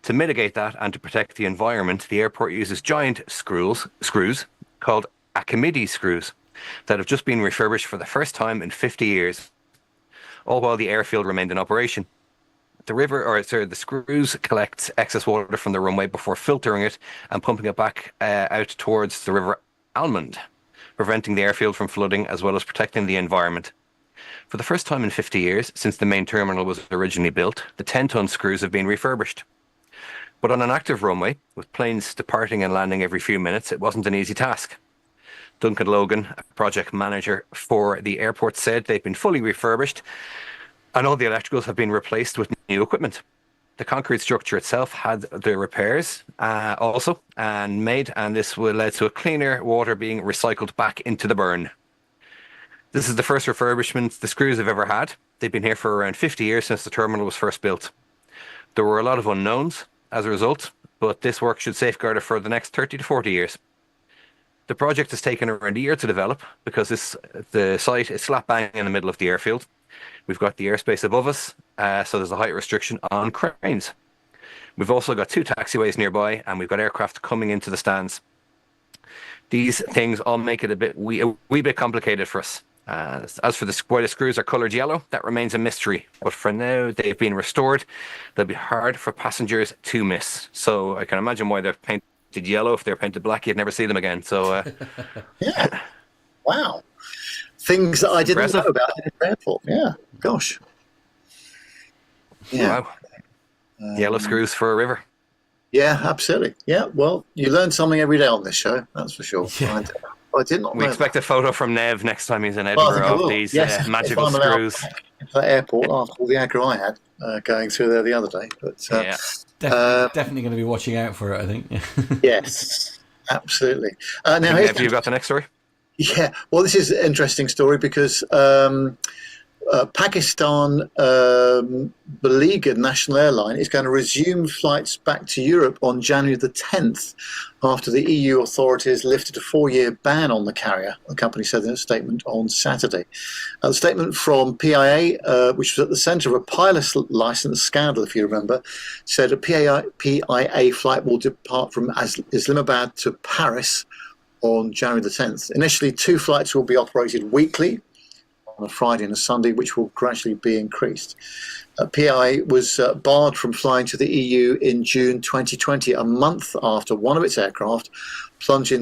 To mitigate that and to protect the environment, the airport uses giant screws called Archimedes screws that have just been refurbished for the first time in 50 years, all while the airfield remained in operation. The screws collect excess water from the runway before filtering it and pumping it back out towards the River Almond, preventing the airfield from flooding as well as protecting the environment. For the first time in 50 years, since the main terminal was originally built, the 10-ton screws have been refurbished. But on an active runway, with planes departing and landing every few minutes, it wasn't an easy task. Duncan Logan, a project manager for the airport, said they've been fully refurbished and all the electricals have been replaced with new equipment. The concrete structure itself had the repairs also and this will lead to a cleaner water being recycled back into the burn. This is the first refurbishment the screws have ever had. They've been here for around 50 years since the terminal was first built. There were a lot of unknowns as a result, but this work should safeguard it for the next 30 to 40 years. The project has taken around a year to develop because the site is slap bang in the middle of the airfield. We've got the airspace above us, so there's a height restriction on cranes. We've also got 2 taxiways nearby, and we've got aircraft coming into the stands. These things all make it a wee bit complicated for us. As for why the screws are coloured yellow, that remains a mystery. But for now, they've been restored. They'll be hard for passengers to miss. So I can imagine why they're painted yellow. If they're painted black, you'd never see them again. So yeah, wow. Things that I didn't know about in the airport. Yeah, gosh. Yeah. Wow. Yellow screws for a river. Yeah, absolutely. Yeah, well, you learn something every day on this show, that's for sure. Yeah. I did not know. We expect a photo from Nev next time he's in Edinburgh of these magical screws. That airport after all the aggro I had going through there the other day. But definitely going to be watching out for it, I think. Yes, absolutely. Now, Nev, you got the next story? Yeah, well, this is an interesting story because Pakistan beleaguered national airline is going to resume flights back to Europe on January the 10th after the EU authorities lifted a 4-year ban on the carrier, the company said in a statement on Saturday. The statement from PIA, which was at the centre of a pilot licence scandal, if you remember, said a PIA flight will depart from Islamabad to Paris on January the 10th. Initially, 2 flights will be operated weekly on a Friday and a Sunday, which will gradually be increased. PIA was barred from flying to the EU in June 2020, a month after one of its aircraft plunged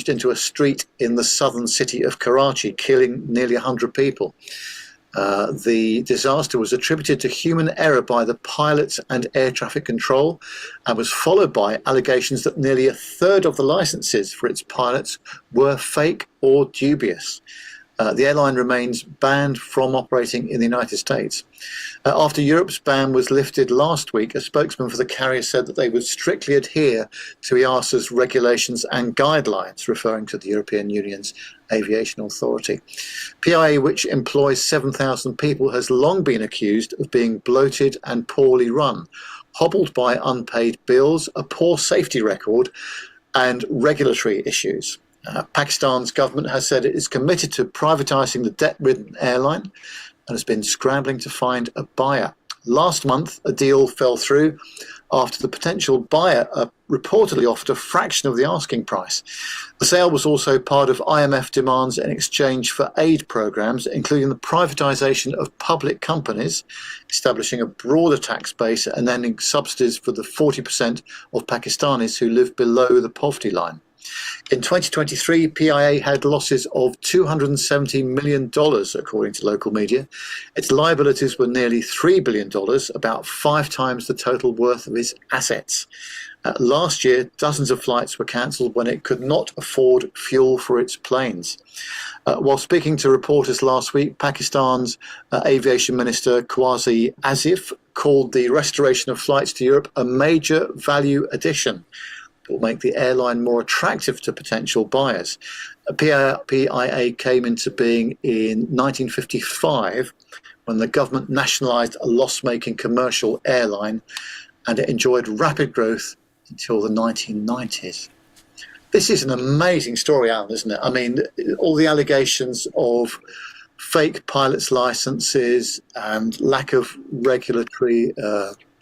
into a street in the southern city of Karachi, killing nearly 100 people. The disaster was attributed to human error by the pilots and air traffic control, and was followed by allegations that nearly a third of the licenses for its pilots were fake or dubious. The airline remains banned from operating in the United States. After Europe's ban was lifted last week, a spokesman for the carrier said that they would strictly adhere to EASA's regulations and guidelines, referring to the European Union's Aviation Authority. PIA, which employs 7,000 people, has long been accused of being bloated and poorly run, hobbled by unpaid bills, a poor safety record, and regulatory issues. Pakistan's government has said it is committed to privatising the debt-ridden airline and has been scrambling to find a buyer. Last month, a deal fell through after the potential buyer reportedly offered a fraction of the asking price. The sale was also part of IMF demands in exchange for aid programs, including the privatisation of public companies, establishing a broader tax base, and ending subsidies for the 40% of Pakistanis who live below the poverty line. In 2023, PIA had losses of $270 million, according to local media. Its liabilities were nearly $3 billion, about 5 times the total worth of its assets. Last year, dozens of flights were cancelled when it could not afford fuel for its planes. While speaking to reporters last week, Pakistan's Aviation Minister Quasi Asif called the restoration of flights to Europe a major value addition. Will make the airline more attractive to potential buyers. PIA came into being in 1955 when the government nationalised a loss-making commercial airline, and it enjoyed rapid growth until the 1990s. This is an amazing story, Alan, isn't it? I mean, all the allegations of fake pilots' licenses and lack of regulatory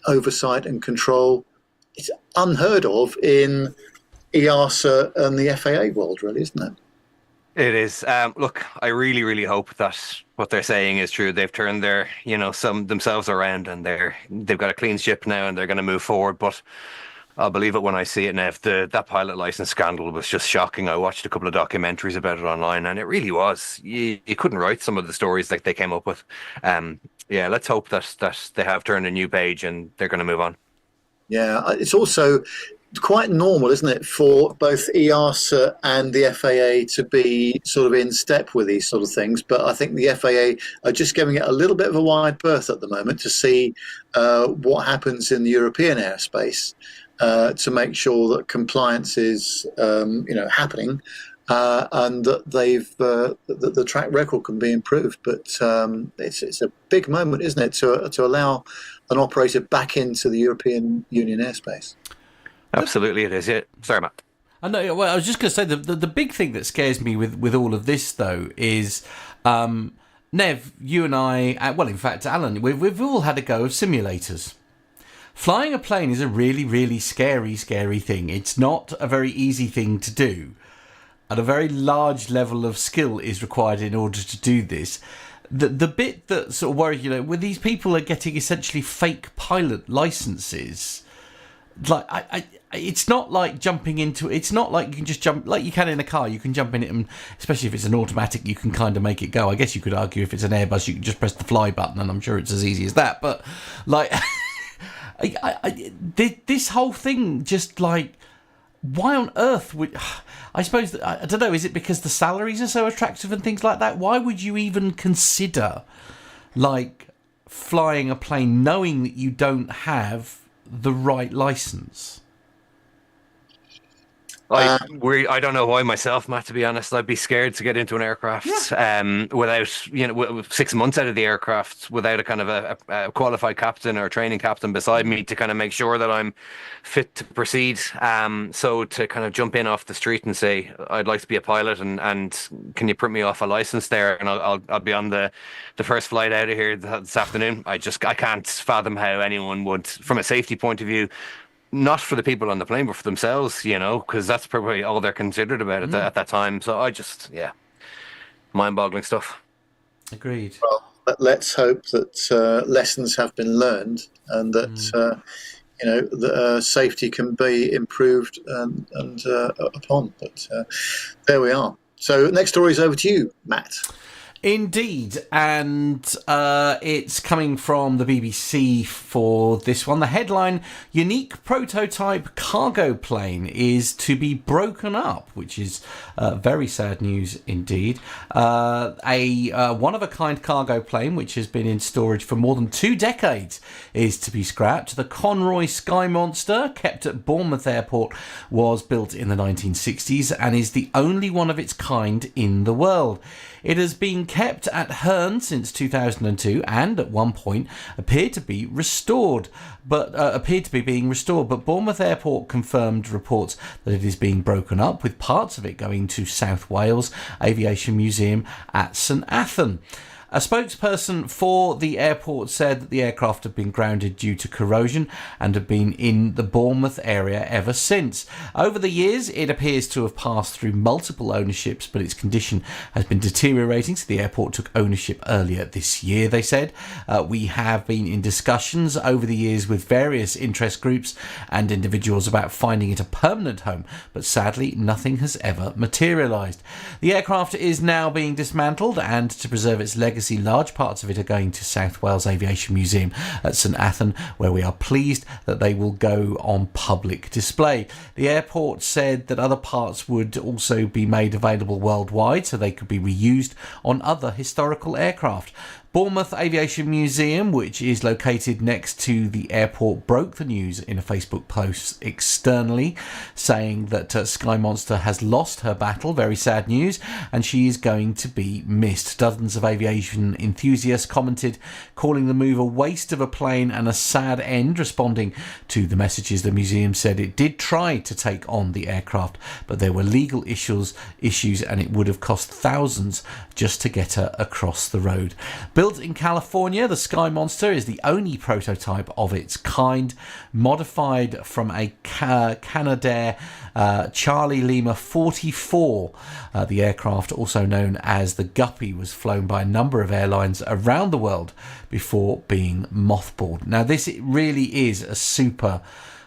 oversight and control. It's unheard of in EASA and the FAA world, really, isn't it? It is. Look, I really, really hope that what they're saying is true. They've turned their, themselves around, and they've got a clean ship now, and they're going to move forward. But I'll believe it when I see it. Now, that pilot license scandal was just shocking. I watched a couple of documentaries about it online, and it really was. You couldn't write some of the stories that they came up with. Let's hope that they have turned a new page and they're going to move on. Yeah, it's also quite normal, isn't it, for both EASA and the FAA to be sort of in step with these sort of things. But I think the FAA are just giving it a little bit of a wide berth at the moment to see what happens in the European airspace to make sure that compliance is, happening. And that the track record can be improved, but it's a big moment, isn't it, to allow an operator back into the European Union airspace? Absolutely, it is. Yeah, sorry, Matt. I know. Well, I was just going to say the big thing that scares me with all of this, though, is Nev, you and I. Well, in fact, Alan, we've all had a go of simulators. Flying a plane is a really, really scary thing. It's not a very easy thing to do. And a very large level of skill is required in order to do this. The bit that sort of worries, when these people are getting essentially fake pilot licenses, like it's not like jumping into. It's not like you can just jump like you can in a car. You can jump in it, and especially if it's an automatic, you can kind of make it go. I guess you could argue if it's an Airbus, you can just press the fly button, and I'm sure it's as easy as that. But like, this whole thing, just like, why on earth would? I suppose, I don't know, is it because the salaries are so attractive and things like that? Why would you even consider, like, flying a plane knowing that you don't have the right license? I don't know why myself, Matt, to be honest. I'd be scared to get into an aircraft without, 6 months out of the aircraft, without a kind of a qualified captain or a training captain beside me to kind of make sure that I'm fit to proceed. So to kind of jump in off the street and say, I'd like to be a pilot and can you print me off a license there? And I'll be on the first flight out of here this afternoon. I can't fathom how anyone would, from a safety point of view, not for the people on the plane, but for themselves, because that's probably all they're considered about at that time. So mind-boggling stuff. Agreed. Well, let's hope that lessons have been learned, and that safety can be improved and upon. But there we are. So next story is over to you, Matt. Indeed, and it's coming from the BBC for this one. The headline, unique prototype cargo plane is to be broken up, which is very sad news indeed. A one-of-a-kind cargo plane, which has been in storage for more than 2 decades, is to be scrapped. The Conroy Sky Monster, kept at Bournemouth Airport, was built in the 1960s and is the only one of its kind in the world. It has been kept at Herne since 2002 and at one point appeared to be restored, but being restored. But Bournemouth Airport confirmed reports that it is being broken up, with parts of it going to South Wales Aviation Museum at St Athan. A spokesperson for the airport said that the aircraft had been grounded due to corrosion and had been in the Bournemouth area ever since. Over the years, it appears to have passed through multiple ownerships, but its condition has been deteriorating, so the airport took ownership earlier this year, they said. We have been in discussions over the years with various interest groups and individuals about finding it a permanent home, but sadly, nothing has ever materialised. The aircraft is now being dismantled, and to preserve its legacy, large parts of it are going to South Wales Aviation Museum at St Athan, where we are pleased that they will go on public display. The airport said that other parts would also be made available worldwide, so they could be reused on other historical aircraft. Bournemouth Aviation Museum, which is located next to the airport, broke the news in a Facebook post externally, saying that Sky Monster has lost her battle, very sad news, and she is going to be missed. Dozens of aviation enthusiasts commented, calling the move a waste of a plane and a sad end, responding to the messages. The museum said it did try to take on the aircraft, but there were legal issues and it would have cost thousands just to get her across the road. Built in California, the Sky Monster is the only prototype of its kind, modified from a Canadair Charlie Lima 44. The aircraft, also known as the Guppy, was flown by a number of airlines around the world before being mothballed. Now, this really is a super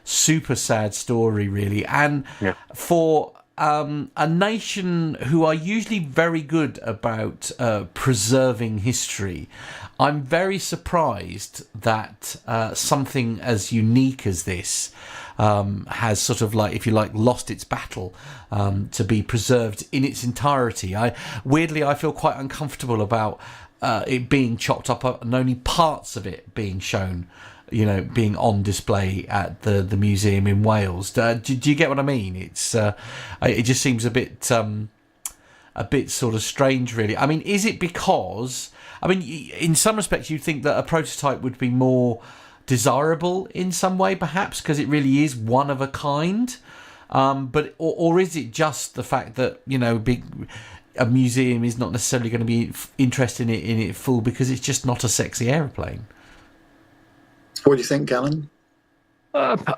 sad story, really, and for a nation who are usually very good about preserving history, I'm very surprised that something as unique as this has sort of, like, if you like, lost its battle to be preserved in its entirety. I feel quite uncomfortable about it being chopped up and only parts of it being shown, being on display at the museum in Wales. Do you get what I mean? It just seems a bit sort of strange, really. I mean, is it because, in some respects, you'd think that a prototype would be more desirable in some way, perhaps, because it really is one of a kind. But is it just the fact that a museum is not necessarily going to be interested in it full because it's just not a sexy aeroplane? What do you think, Allan? It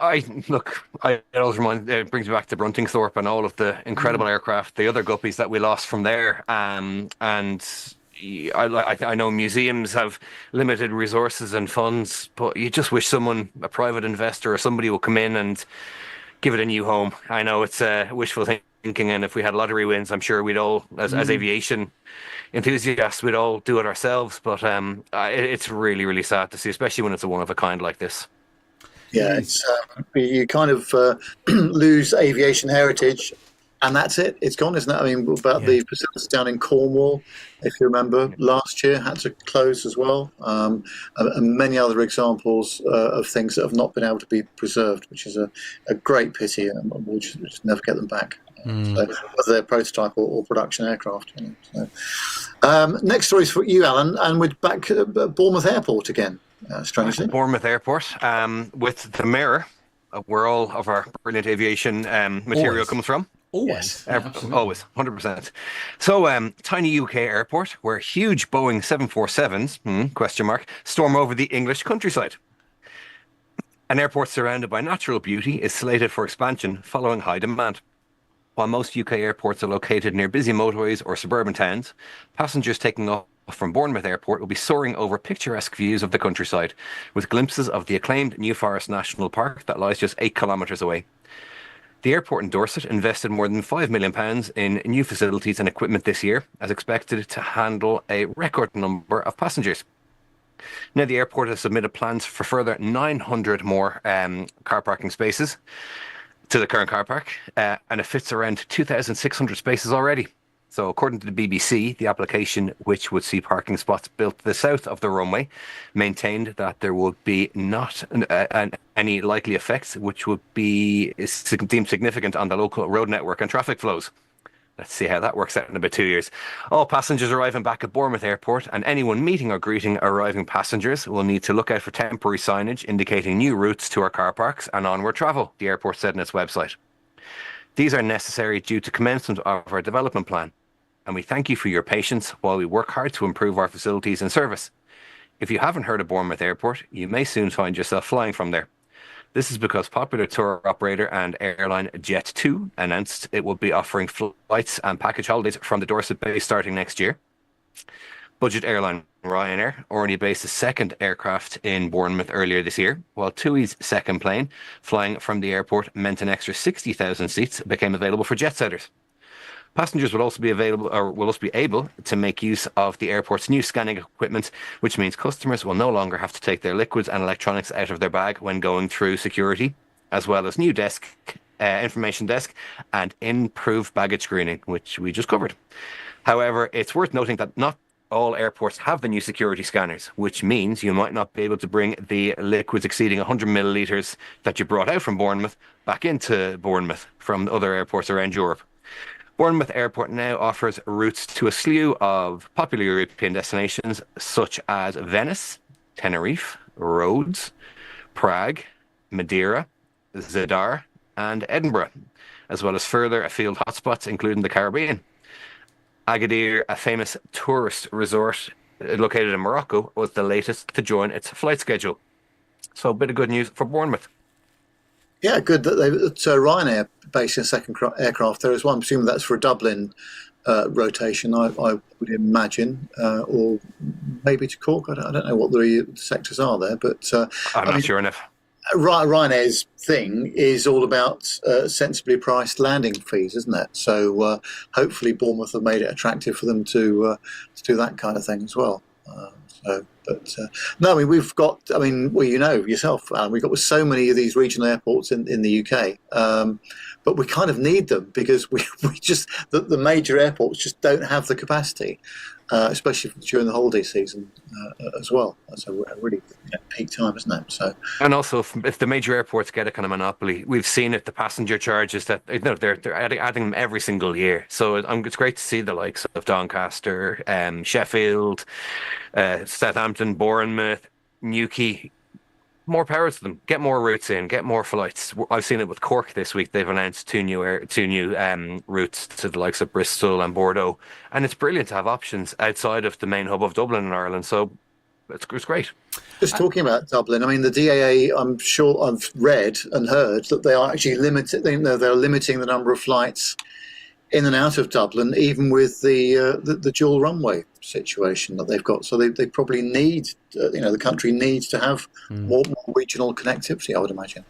always brings me back to Bruntingthorpe and all of the incredible aircraft, the other Guppies that we lost from there. And I know museums have limited resources and funds, but you just wish a private investor or somebody will come in and give it a new home. I know it's wishful thinking, and if we had lottery wins, I'm sure we'd all, as aviation enthusiasts, we'd all do it ourselves. But it's really, really sad to see, especially when it's a one of a kind like this. Yeah, it's you kind of lose aviation heritage, and that's it. It's gone, isn't it? The facilities down in Cornwall, if you remember, last year had to close as well, and many other examples of things that have not been able to be preserved, which is a great pity, and we'll just never get them back. So, whether they're prototype or production aircraft. Next story is for you, Allan, and we're back at Bournemouth Airport again. Strangely, Bournemouth Airport, with the mirror, where all of our brilliant aviation material comes from. Always, always, 100%. So, tiny UK airport where huge Boeing 747s storm over the English countryside. An airport surrounded by natural beauty is slated for expansion following high demand. While most UK airports are located near busy motorways or suburban towns, passengers taking off from Bournemouth Airport will be soaring over picturesque views of the countryside, with glimpses of the acclaimed New Forest National Park that lies just 8 kilometres away. The airport in Dorset invested more than £5 million in new facilities and equipment this year, as expected to handle a record number of passengers. Now, the airport has submitted plans for further 900 more car parking spaces to the current car park, and it fits around 2,600 spaces already. So according to the BBC, the application, which would see parking spots built to the south of the runway, maintained that there would be not any likely effects which would be deemed significant on the local road network and traffic flows. Let's see how that works out in about 2 years. All passengers arriving back at Bournemouth Airport and anyone meeting or greeting arriving passengers will need to look out for temporary signage indicating new routes to our car parks and onward travel, the airport said in its website. These are necessary due to commencement of our development plan, and we thank you for your patience while we work hard to improve our facilities and service. If you haven't heard of Bournemouth Airport, you may soon find yourself flying from there. This is because popular tour operator and airline Jet2 announced it will be offering flights and package holidays from the Dorset base starting next year. Budget airline Ryanair already based a second aircraft in Bournemouth earlier this year, while TUI's second plane flying from the airport meant an extra 60,000 seats became available for jet setters. Passengers will also be able to make use of the airport's new scanning equipment, which means customers will no longer have to take their liquids and electronics out of their bag when going through security, as well as new information desk and improved baggage screening, which we just covered. However, it's worth noting that not all airports have the new security scanners, which means you might not be able to bring the liquids exceeding 100 millilitres that you brought out from Bournemouth back into Bournemouth from other airports around Europe. Bournemouth Airport now offers routes to a slew of popular European destinations such as Venice, Tenerife, Rhodes, Prague, Madeira, Zadar, and Edinburgh, as well as further afield hotspots including the Caribbean. Agadir, a famous tourist resort located in Morocco, was the latest to join its flight schedule. So a bit of good news for Bournemouth. Yeah, good that Ryanair basing a second aircraft there as well. I'm assuming that's for a Dublin rotation, I would imagine, or maybe to Cork. I don't know what the sectors are there, but I'm not sure enough. Ryanair's thing is all about sensibly priced landing fees, isn't it? So hopefully Bournemouth have made it attractive for them to do that kind of thing as well. No, I mean, we've got, well, you know yourself, Alan, we've got so many of these regional airports in the UK, but we kind of need them because we just, the major airports just don't have the capacity, especially during the holiday season as well. That's a really peak time, isn't it? So, and also, if the major airports get a kind of monopoly, we've seen it, the passenger charges that they're adding them every single year. So it's great to see the likes of Doncaster, Sheffield, Southampton, Bournemouth, Newquay. More power to them. Get more routes in. Get more flights. I've seen it with Cork this week. They've announced two new routes to the likes of Bristol and Bordeaux, and it's brilliant to have options outside of the main hub of Dublin in Ireland. So it's great. Just talking about Dublin, I mean, the DAA, I'm sure I've read and heard that they are actually they're limiting the number of flights in and out of Dublin, even with the dual runway situation that they've got. So they probably need, the country needs to have more regional connectivity, I would imagine.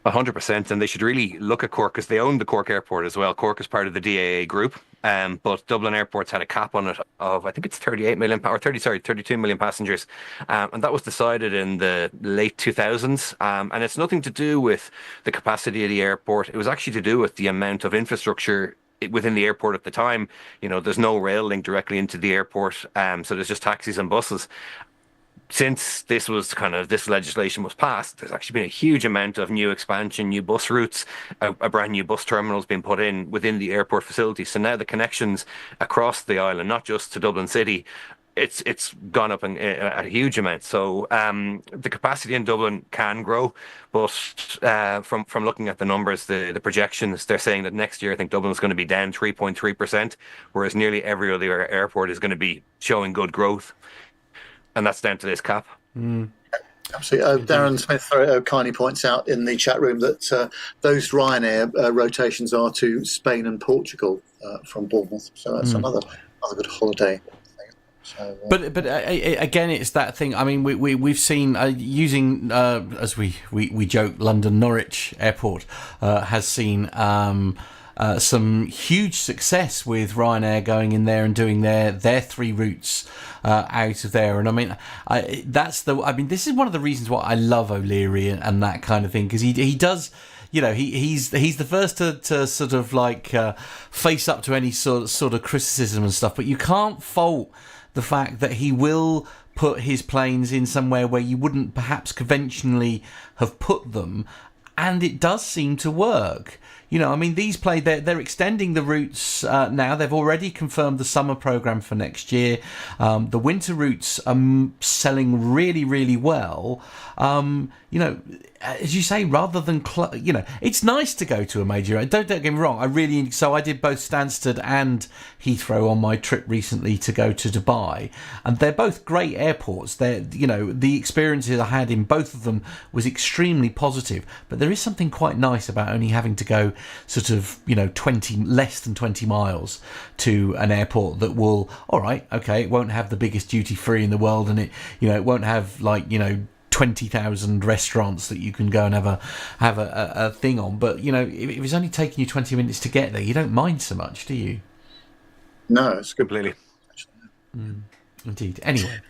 100%, and they should really look at Cork because they own the Cork airport as well. Cork is part of the DAA group, but Dublin Airport's had a cap on it of, I think it's 32 million passengers, and that was decided in the late 2000s, and it's nothing to do with the capacity of the airport. It was actually to do with the amount of infrastructure within the airport at the time. There's no rail link directly into the airport, so there's just taxis and buses. Since this legislation was passed, there's actually been a huge amount of new expansion, new bus routes, a brand new bus terminal has been put in within the airport facility. So now the connections across the island, not just to Dublin City, it's gone up at a huge amount. So the capacity in Dublin can grow, but from looking at the numbers, the projections, they're saying that next year I think Dublin is going to be down 3.3%, whereas nearly every other airport is going to be showing good growth. And that's down to this cap. Absolutely. Darren Smith kindly points out in the chat room that those Ryanair rotations are to Spain and Portugal from Bournemouth. So that's another good holiday. So, But again, it's that thing. I mean, we've seen using as we joke, London Norwich Airport has seen some huge success with Ryanair going in there and doing their 3 routes out of there. And I mean, this is one of the reasons why I love O'Leary and that kind of thing, because he does. You know, he's the first to sort of like face up to any sort of criticism and stuff. But you can't fault the fact that he will put his planes in somewhere where you wouldn't perhaps conventionally have put them, and it does seem to work. You know, I mean, these they're extending the routes now. They've already confirmed the summer program for next year. The winter routes are selling really, really well. You know, as you say, rather than you know, it's nice to go to a major. Don't get me wrong. I did both Stansted and Heathrow on my trip recently to go to Dubai, and they're both great airports. You know, the experiences I had in both of them was extremely positive. But there is something quite nice about only having to go sort of, you know, less than 20 miles to an airport that will, all right, okay, it won't have the biggest duty free in the world, and it won't have, like, you know, 20,000 restaurants that you can go and have a thing on. But, you know, if it's only taking you 20 minutes to get there, you don't mind so much, do you? No, it's completely. Indeed. Anyway.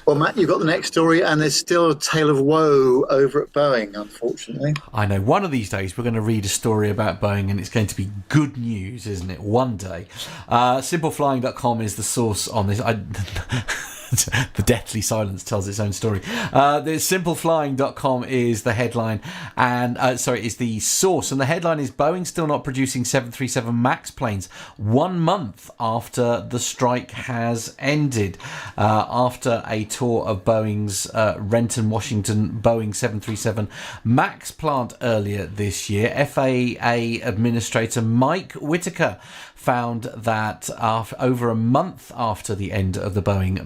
Well, Matt, you've got the next story, and there's still a tale of woe over at Boeing, unfortunately. I know. One of these days we're going to read a story about Boeing, and it's going to be good news, isn't it? One day. Simpleflying.com is the source on this. The deathly silence tells its own story. The simpleflying.com is the headline, and is the source, and the headline is Boeing still not producing 737 MAX planes 1 month after the strike has ended. After a tour of Boeing's Renton, Washington Boeing 737 MAX plant earlier this year, FAA Administrator Mike Whitaker found that over a month after the end of the Boeing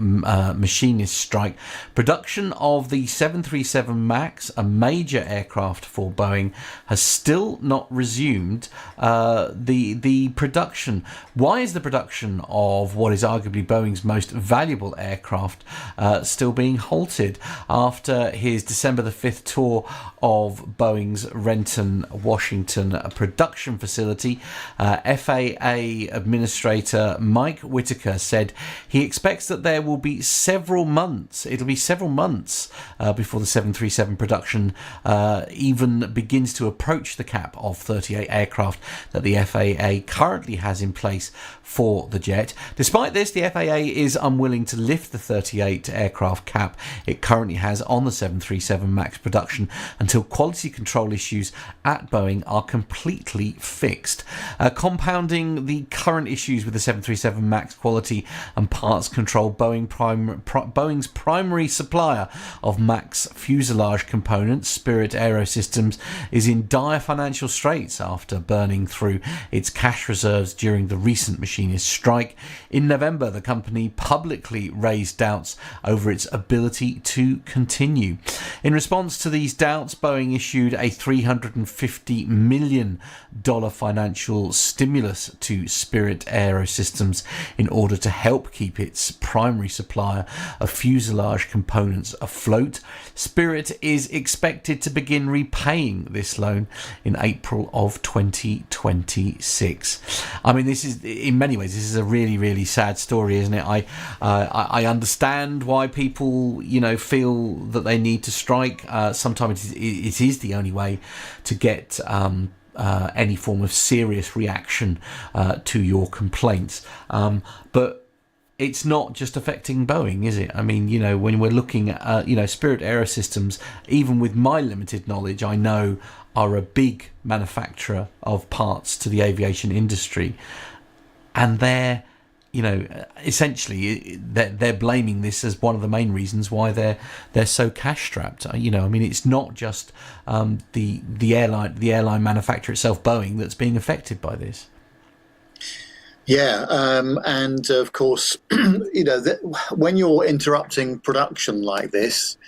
machinist strike, production of the 737 MAX, a major aircraft for Boeing, has still not resumed the production. Why is the production of what is arguably Boeing's most valuable aircraft still being halted? After his December the 5th tour of Boeing's Renton, Washington production facility, FAA Administrator Mike Whitaker said he expects that there will be several months before the 737 production even begins to approach the cap of 38 aircraft that the FAA currently has in place for the jet. Despite this, the FAA is unwilling to lift the 38 aircraft cap it currently has on the 737 MAX production until quality control issues at Boeing are completely fixed. Compounding the current issues with the 737 MAX quality and parts control, Boeing's primary supplier of MAX fuselage components, Spirit Aerosystems, is in dire financial straits after burning through its cash reserves during the recent machinist strike. In November, the company publicly raised doubts over its ability to continue. In response to these doubts, Boeing issued a $350 million financial stimulus to Spirit Aerosystems in order to help keep its primary supplier of fuselage components afloat. Spirit is expected to begin repaying this loan in April of 2026. I mean, this is, in many ways, this is a really, really sad story, isn't it? I understand why people, you know, feel that they need to strike. Sometimes it is the only way to get any form of serious reaction to your complaints. But it's not just affecting Boeing, is it? I mean, you know, when we're looking at, you know, Spirit Aerosystems, even with my limited knowledge, I know are a big manufacturer of parts to the aviation industry. And they're, you know, essentially they're blaming this as one of the main reasons why they're so cash strapped. You know, I mean, it's not just the airline manufacturer itself, Boeing, that's being affected by this. Yeah, and of course, you know, when you're interrupting production like this,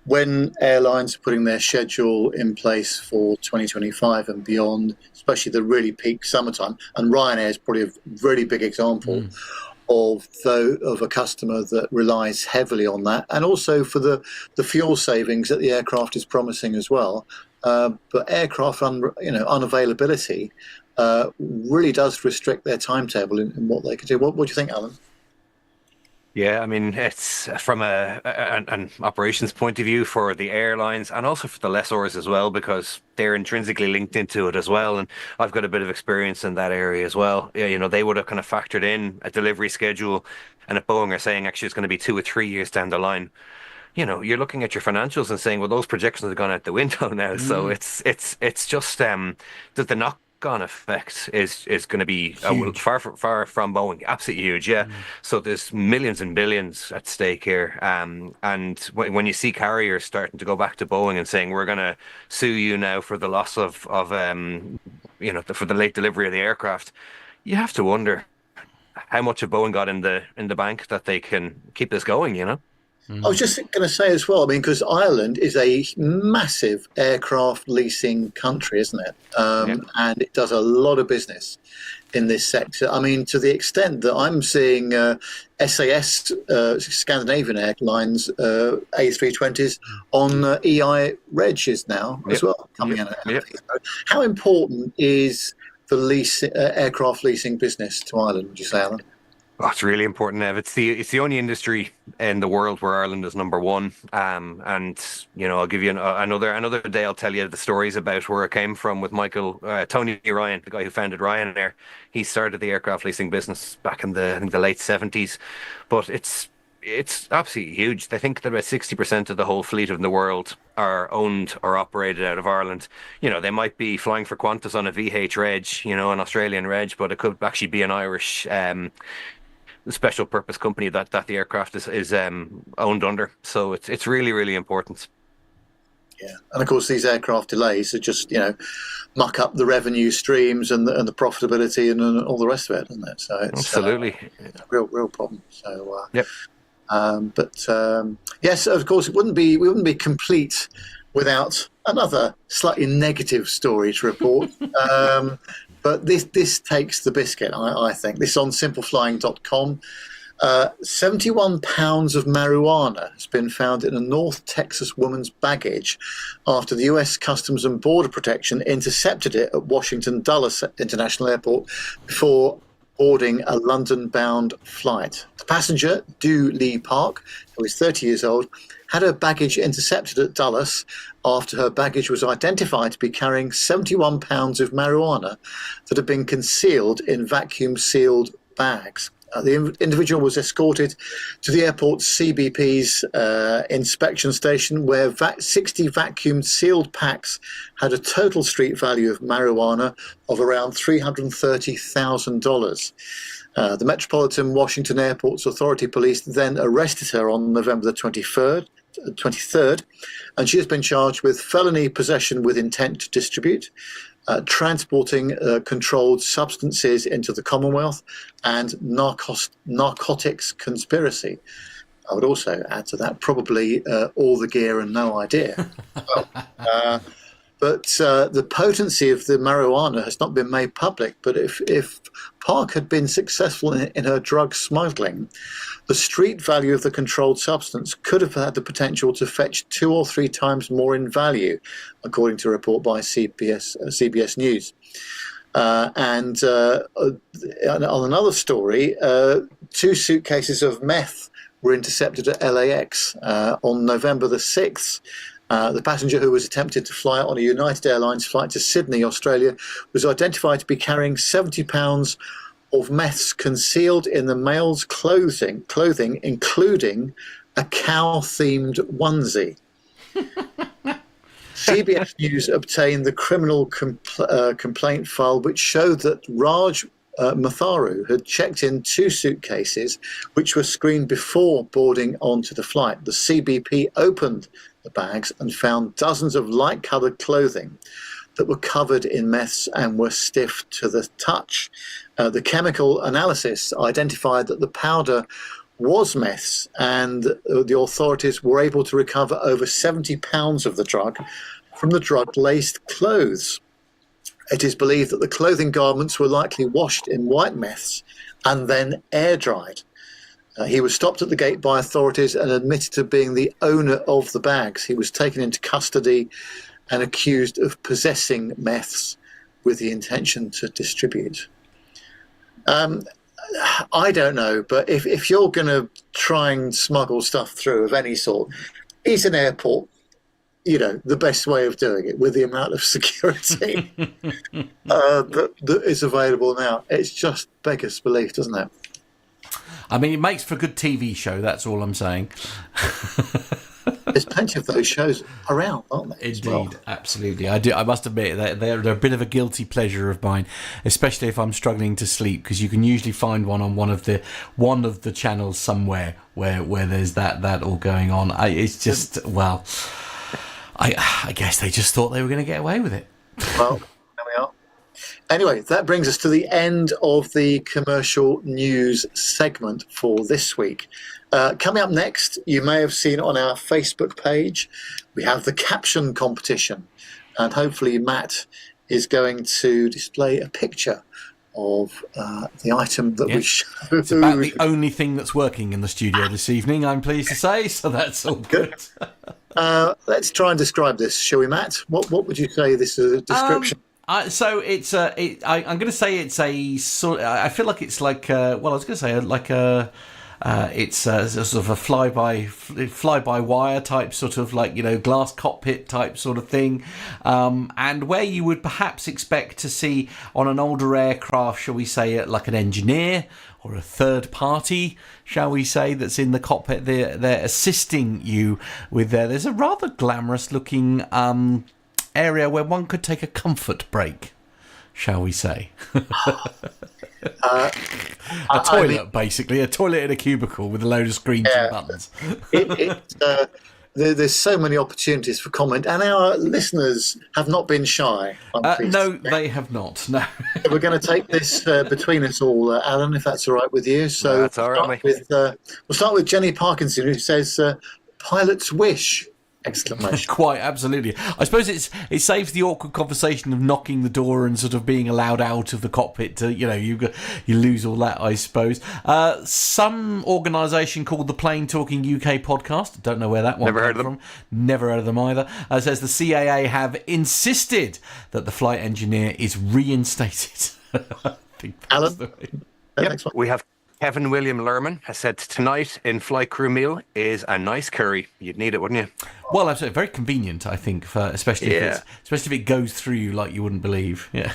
when airlines are putting their schedule in place for 2025 and beyond, especially the really peak summertime, and Ryanair is probably a really big example of a customer that relies heavily on that, and also for the fuel savings that the aircraft is promising as well. But aircraft unavailability really does restrict their timetable in what they can do. What do you think, Alan? Yeah, I mean, it's from an operations point of view for the airlines and also for the lessors as well, because they're intrinsically linked into it as well. And I've got a bit of experience in that area as well. Yeah, they would have kind of factored in a delivery schedule, and if Boeing are saying actually it's going to be 2 or 3 years down the line, you're looking at your financials and saying, well, those projections have gone out the window now. So it's just that the knock-on effect is going to be far from Boeing, absolutely huge. Yeah. So there's millions and billions at stake here. And when you see carriers starting to go back to Boeing and saying, we're going to sue you now for the loss of for the late delivery of the aircraft, you have to wonder how much have Boeing got in the bank that they can keep this going. I was just going to say as well, I mean, because Ireland is a massive aircraft leasing country, isn't it? And it does a lot of business in this sector. I mean, to the extent that I'm seeing SAS, Scandinavian Airlines, A320s on EI regs now as well, coming in. How important is the aircraft leasing business to Ireland, would you say, Alan? Oh, it's really important, Nev. It's the only industry in the world where Ireland is number one. And I'll give you another day. I'll tell you the stories about where it came from with Tony Ryan, the guy who founded Ryanair. He started the aircraft leasing business back in the late 70s. But it's absolutely huge. They think that about 60% of the whole fleet in the world are owned or operated out of Ireland. They might be flying for Qantas on a VH reg, an Australian reg, but it could actually be an Irish special purpose company that the aircraft is owned under. So it's really, really important. Yeah, and of course these aircraft delays are just muck up the revenue streams and the profitability and all the rest of it, isn't it? So it's absolutely a real problem. So yep. Yes, of course we wouldn't be complete without another slightly negative story to report. But this takes the biscuit, I think. This is on simpleflying.com. 71 pounds of marijuana has been found in a North Texas woman's baggage after the US Customs and Border Protection intercepted it at Washington Dulles International Airport before boarding a London-bound flight. The passenger, Du Lee Park, who is 30 years old, had her baggage intercepted at Dulles after her baggage was identified to be carrying 71 pounds of marijuana that had been concealed in vacuum-sealed bags. The individual was escorted to the airport's CBP's inspection station, where 60 vacuum-sealed packs had a total street value of marijuana of around $330,000. The Metropolitan Washington Airport's Authority Police then arrested her on November the 23rd, and she has been charged with felony possession with intent to distribute, transporting controlled substances into the Commonwealth, and narcotics conspiracy. I would also add to that probably all the gear and no idea. But the potency of the marijuana has not been made public. But if Park had been successful in her drug smuggling, the street value of the controlled substance could have had the potential to fetch 2 or 3 times more in value, according to a report by CBS News. And on another story, 2 suitcases of meth were intercepted at LAX on November the 6th. The passenger, who was attempted to fly on a United Airlines flight to Sydney, Australia, was identified to be carrying 70 pounds of meths concealed in the male's clothing, including a cow-themed onesie. CBS News obtained the criminal complaint file, which showed that Raj Matharu had checked in 2 suitcases, which were screened before boarding onto the flight. The CBP opened the bags and found dozens of light-coloured clothing that were covered in meths and were stiff to the touch. The chemical analysis identified that the powder was meths, and the authorities were able to recover over 70 pounds of the drug from the drug-laced clothes. It is believed that the clothing garments were likely washed in white meths and then air dried. He was stopped at the gate by authorities and admitted to being the owner of the bags. He was taken into custody and accused of possessing meths with the intention to distribute. I don't know, but if you're going to try and smuggle stuff through of any sort, is an airport, the best way of doing it with the amount of security that is available now. It's just beggars belief, doesn't it? I mean, it makes for a good TV show, that's all I'm saying. There's plenty of those shows around, aren't there? Indeed, absolutely. I must admit that they're a bit of a guilty pleasure of mine, especially if I'm struggling to sleep, because you can usually find one on one of the channels somewhere where there's that all going on. It's just, well, I guess they just thought they were going to get away with it. Well, there we are. Anyway, that brings us to the end of the commercial news segment for this week. Coming up next, you may have seen on our Facebook page, we have the caption competition. And hopefully Matt is going to display a picture of the item that we showed. It's about the only thing that's working in the studio this evening, I'm pleased to say, so that's all good. Let's try and describe this, shall we, Matt? What would you say this is a description? So it's I'm going to say it's a sort. I feel like it's like I was going to say like it's a sort of a fly by wire type sort of glass cockpit type sort of thing, and where you would perhaps expect to see on an older aircraft, shall we say, like an engineer or a third party, shall we say, that's in the cockpit. They're assisting you with there's a rather glamorous looking area where one could take a comfort break, shall we say. A toilet, basically. A toilet in a cubicle with a load of screens and buttons. There's so many opportunities for comment, and our listeners have not been shy. No, they have not. No. We're going to take this between us all, Alan, if that's all right with you. So that's all right. We'll start with Jenny Parkinson, who says, "Pilot's wish!" Exclamation. Quite absolutely. I suppose it saves the awkward conversation of knocking the door and sort of being allowed out of the cockpit to, you lose all that, I suppose. Some organisation called the Plane Talking UK Podcast, don't know where that one Never heard came of them. from. Never heard of them either. Says the CAA have insisted that the flight engineer is reinstated. I think that's Alan? the way. Next one. We have Kevin William Lerman has said tonight in flight crew meal is a nice curry. You'd need it, wouldn't you? Well, absolutely. Very convenient, I think, especially if it goes through you like you wouldn't believe. Yeah.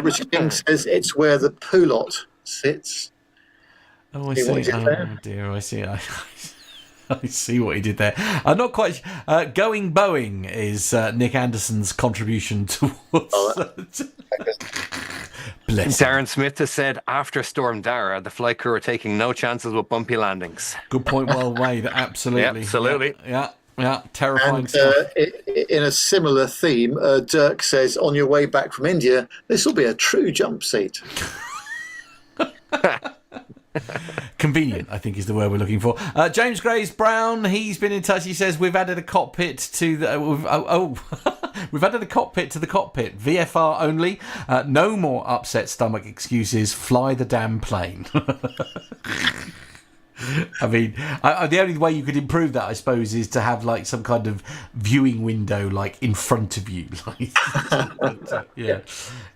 Richard King says it's where the poulot sits. Oh, I see. Oh, dear, I see. I see what he did there. I'm not quite. Going Boeing is Nick Anderson's contribution towards. Bless him. Darren Smith has said after Storm Dara, the flight crew are taking no chances with bumpy landings. Good point, well made. Absolutely. Absolutely. Yeah. Terrifying And stuff. in a similar theme, Dirk says, on your way back from India, this will be a true jump seat. Convenient, I think, is the word we're looking for. James Graves Brown, he's been in touch. He says we've added a cockpit to the. We've added a cockpit to the cockpit. VFR only. No more upset stomach excuses. Fly the damn plane. I mean, the only way you could improve that, I suppose, is to have like some kind of viewing window like in front of you. Yeah,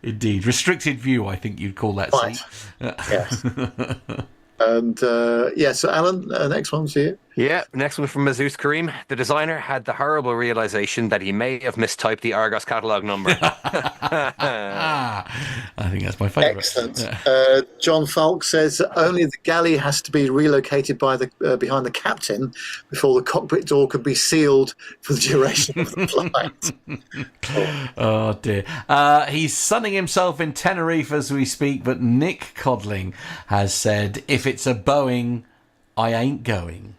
indeed. Restricted view, I think you'd call that seat. Yes. And so Alan, next one's for you. Yeah, next one from Mazouz Kareem. The designer had the horrible realization that he may have mistyped the Argos catalogue number. I think that's my favourite. Excellent. Yeah. John Falk says only the galley has to be relocated by the behind the captain before the cockpit door can be sealed for the duration of the flight. Oh dear. He's sunning himself in Tenerife as we speak, but Nick Codling has said, if it's a Boeing, I ain't going.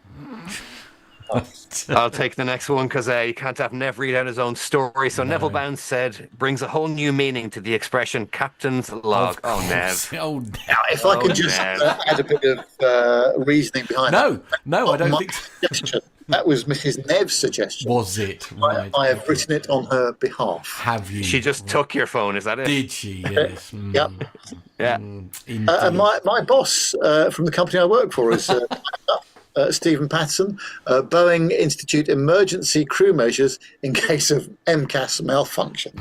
I'll take the next one because you can't have Nev read out his own story. So Neville Bounce said, brings a whole new meaning to the expression captain's log. Oh, Nev. Oh, Nev. Now, if I could just add a bit of reasoning behind that. No, I don't think so. That was Mrs. Nev's suggestion. Was it? Right. I have written it on her behalf. Have you? She just took your phone, is that it? Did she? Yes. Yep. Yeah. Indeed. And my boss from the company I work for is Stephen Patterson, Boeing Institute Emergency Crew Measures in case of MCAS malfunction.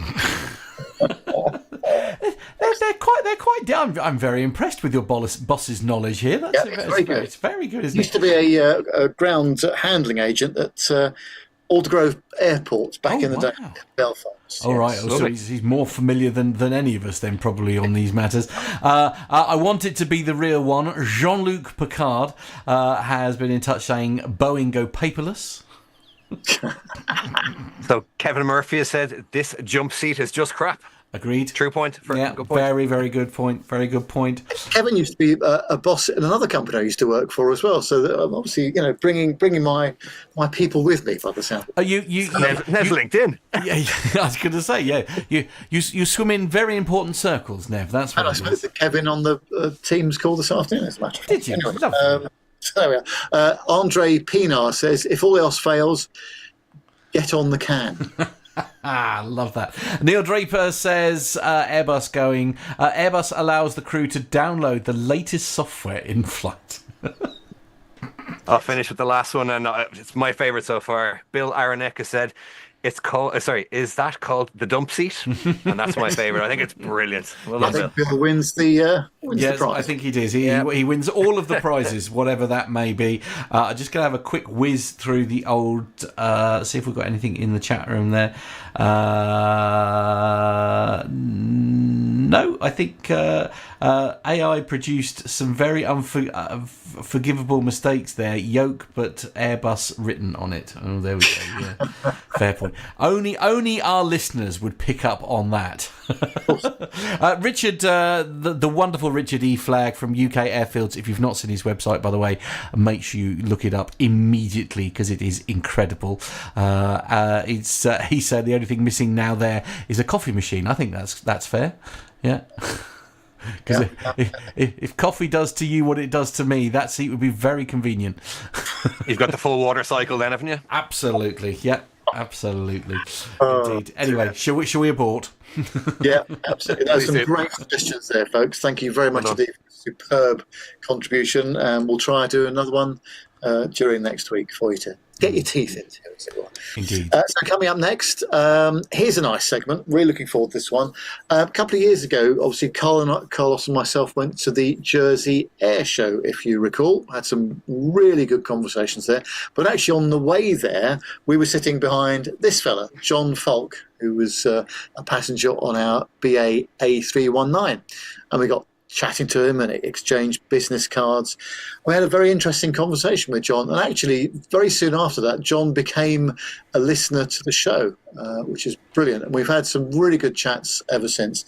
They're quite. I'm very impressed with your boss's knowledge here. That's very good. It's very good, isn't Used it? to be a ground handling agent at Aldergrove Airport back in the day, Belfast. All right. So he's more familiar than any of us then, probably, on these matters. I want it to be the real one. Jean-Luc Picard has been in touch saying, Boeing go paperless. So Kevin Murphy has said, this jump seat is just crap. Agreed. True point. Yeah, good point. very, very good point. Very good point. Kevin used to be a boss in another company I used to work for as well. So that I'm obviously, bringing my people with me by the sound. Nev's LinkedIn. Yeah, I was going to say, yeah. You swim in very important circles, Nev. That's what And I spoke to Kevin on the Teams call this afternoon, as a matter of fact. Did you? Anyway, Lovely. so there we are. Andre Pinar says, if all else fails, get on the can. Love that. Neil Draper says Airbus allows the crew to download the latest software in flight. I'll finish with the last one, and it's my favourite so far. Bill Aronek has said, is that called the dump seat? And that's my favourite. I think it's brilliant. Well done, I think Bill. Bill wins the Yes, prize. I think he does. He wins all of the prizes, whatever that may be. I'm just going to have a quick whiz through the old, see if we've got anything in the chat room there. No, I think AI produced some very unforgivable mistakes there. Yoke, but Airbus written on it. Oh, there we go. Yeah. Fair point. Only our listeners would pick up on that. Richard, the wonderful Richard E. Flagg from UK Airfields. If you've not seen his website, by the way, make sure you look it up immediately because it is incredible. He said the only thing missing now there is a coffee machine. I think that's fair. Yeah. Because if coffee does to you what it does to me, that seat would be very convenient. You've got the full water cycle then, haven't you? Absolutely. Yeah. Absolutely. Indeed. Anyway, shall we abort? Yeah, absolutely. Those are some great suggestions there, folks. Thank you very much indeed for a superb contribution. And we'll try and do another one during next week for you to get your teeth into, as it were. Indeed. So coming up next, here's a nice segment. Really looking forward to this one. A couple of years ago, obviously, Carlos and myself went to the Jersey Air Show, if you recall. Had some really good conversations there. But actually, on the way there, we were sitting behind this fella, John Falk, who was a passenger on our BA A319. And we got chatting to him and exchanged business cards. We had a very interesting conversation with John, and actually very soon after that John became a listener to the show, which is brilliant, and we've had some really good chats ever since.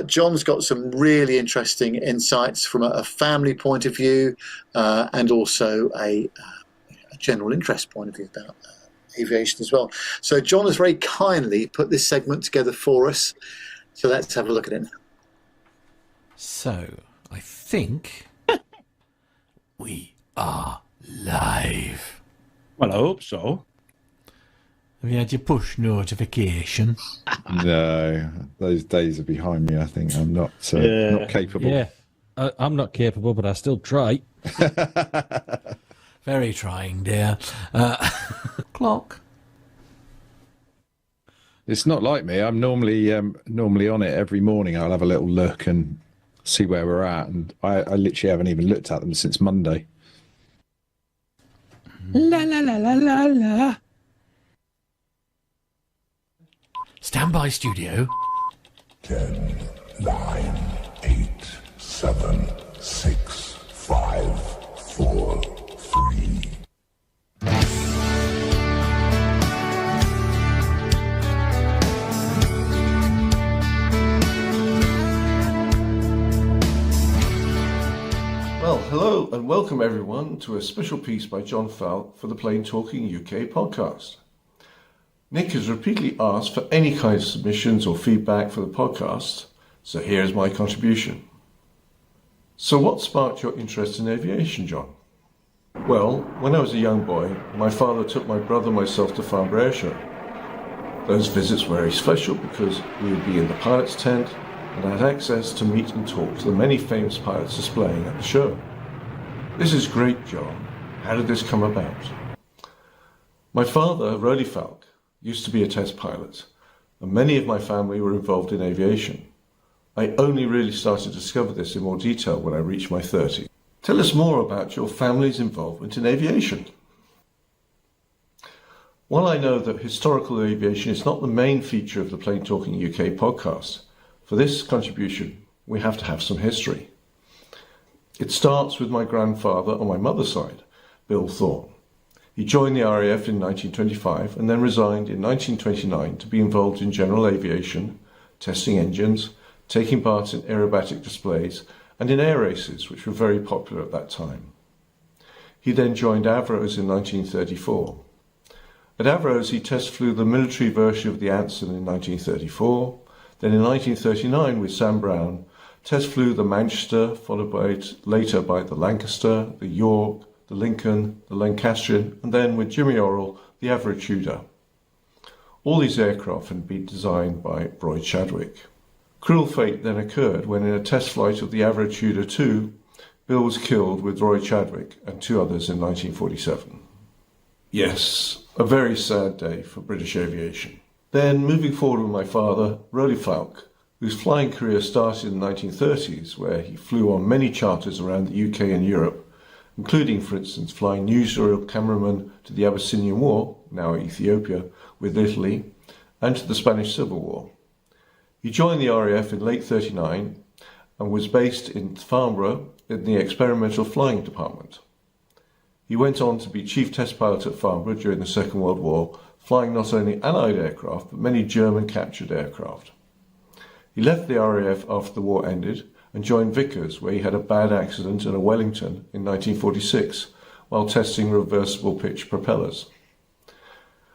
John's got some really interesting insights from a family point of view, and also a general interest point of view about aviation as well. So John has very kindly put this segment together for us, so let's have a look at it now. So, I think we are live. Well, I hope so. Have you had your push notification? No, those days are behind me. I think I'm not capable. Yeah, I'm not capable, but I still try. Very trying, dear. Clock. It's not like me. I'm normally on it every morning. I'll have a little look and see where we're at, and I literally haven't even looked at them since Monday. La la la la la la. Standby studio. 10, 9, 8, 7, 6, 5, 4, 3. Well, hello and welcome everyone to a special piece by John Falk for the Plain Talking UK podcast. Nick has repeatedly asked for any kind of submissions or feedback for the podcast, so here's my contribution. So what sparked your interest in aviation, John? Well, when I was a young boy, my father took my brother and myself to Farnborough Airshow. Those visits were very special because we would be in the pilot's tent and had access to meet and talk to the many famous pilots displaying at the show. This is great, John. How did this come about? My father, Roddy Falk, used to be a test pilot, and many of my family were involved in aviation. I only really started to discover this in more detail when I reached my 30s. Tell us more about your family's involvement in aviation. While I know that historical aviation is not the main feature of the Plain Talking UK podcast, for this contribution we have to have some history. It starts with my grandfather on my mother's side, Bill Thorne. He joined the RAF in 1925 and then resigned in 1929 to be involved in general aviation, testing engines, taking part in aerobatic displays and in air races, which were very popular at that time. He then joined Avros in 1934. At Avros, he test flew the military version of the Anson in 1934. Then in 1939, with Sam Brown, test flew the Manchester, followed later by the Lancaster, the York, the Lincoln, the Lancastrian, and then with Jimmy Orrell, the Avro Tudor. All these aircraft had been designed by Roy Chadwick. Cruel fate then occurred when in a test flight of the Avro Tudor II, Bill was killed with Roy Chadwick and two others in 1947. Yes, a very sad day for British aviation. Then, moving forward with my father, Roddy Falk, whose flying career started in the 1930s, where he flew on many charters around the UK and Europe, including, for instance, flying newsreel cameramen to the Abyssinian War, now Ethiopia, with Italy, and to the Spanish Civil War. He joined the RAF in late 1939 and was based in Farnborough in the Experimental Flying Department. He went on to be chief test pilot at Farnborough during the Second World War, flying not only Allied aircraft but many German captured aircraft. He left the RAF after the war ended and joined Vickers, where he had a bad accident in a Wellington in 1946 while testing reversible pitch propellers.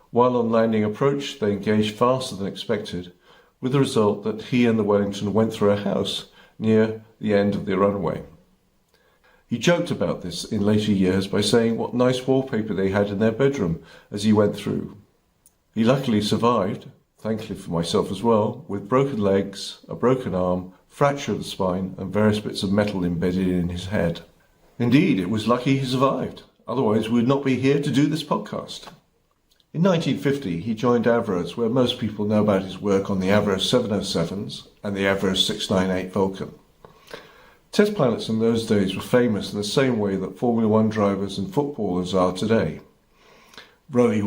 While on landing approach, they engaged faster than expected, with the result that he and the Wellington went through a house near the end of the runway. He joked about this in later years by saying what nice wallpaper they had in their bedroom as he went through. He luckily survived, thankfully for myself as well, with broken legs, a broken arm, fracture of the spine and various bits of metal embedded in his head. Indeed, it was lucky he survived, otherwise we would not be here to do this podcast. In 1950, he joined Avros, where most people know about his work on the Avros 707s and the Avros 698 Vulcan. Test pilots in those days were famous in the same way that Formula One drivers and footballers are today. Roddy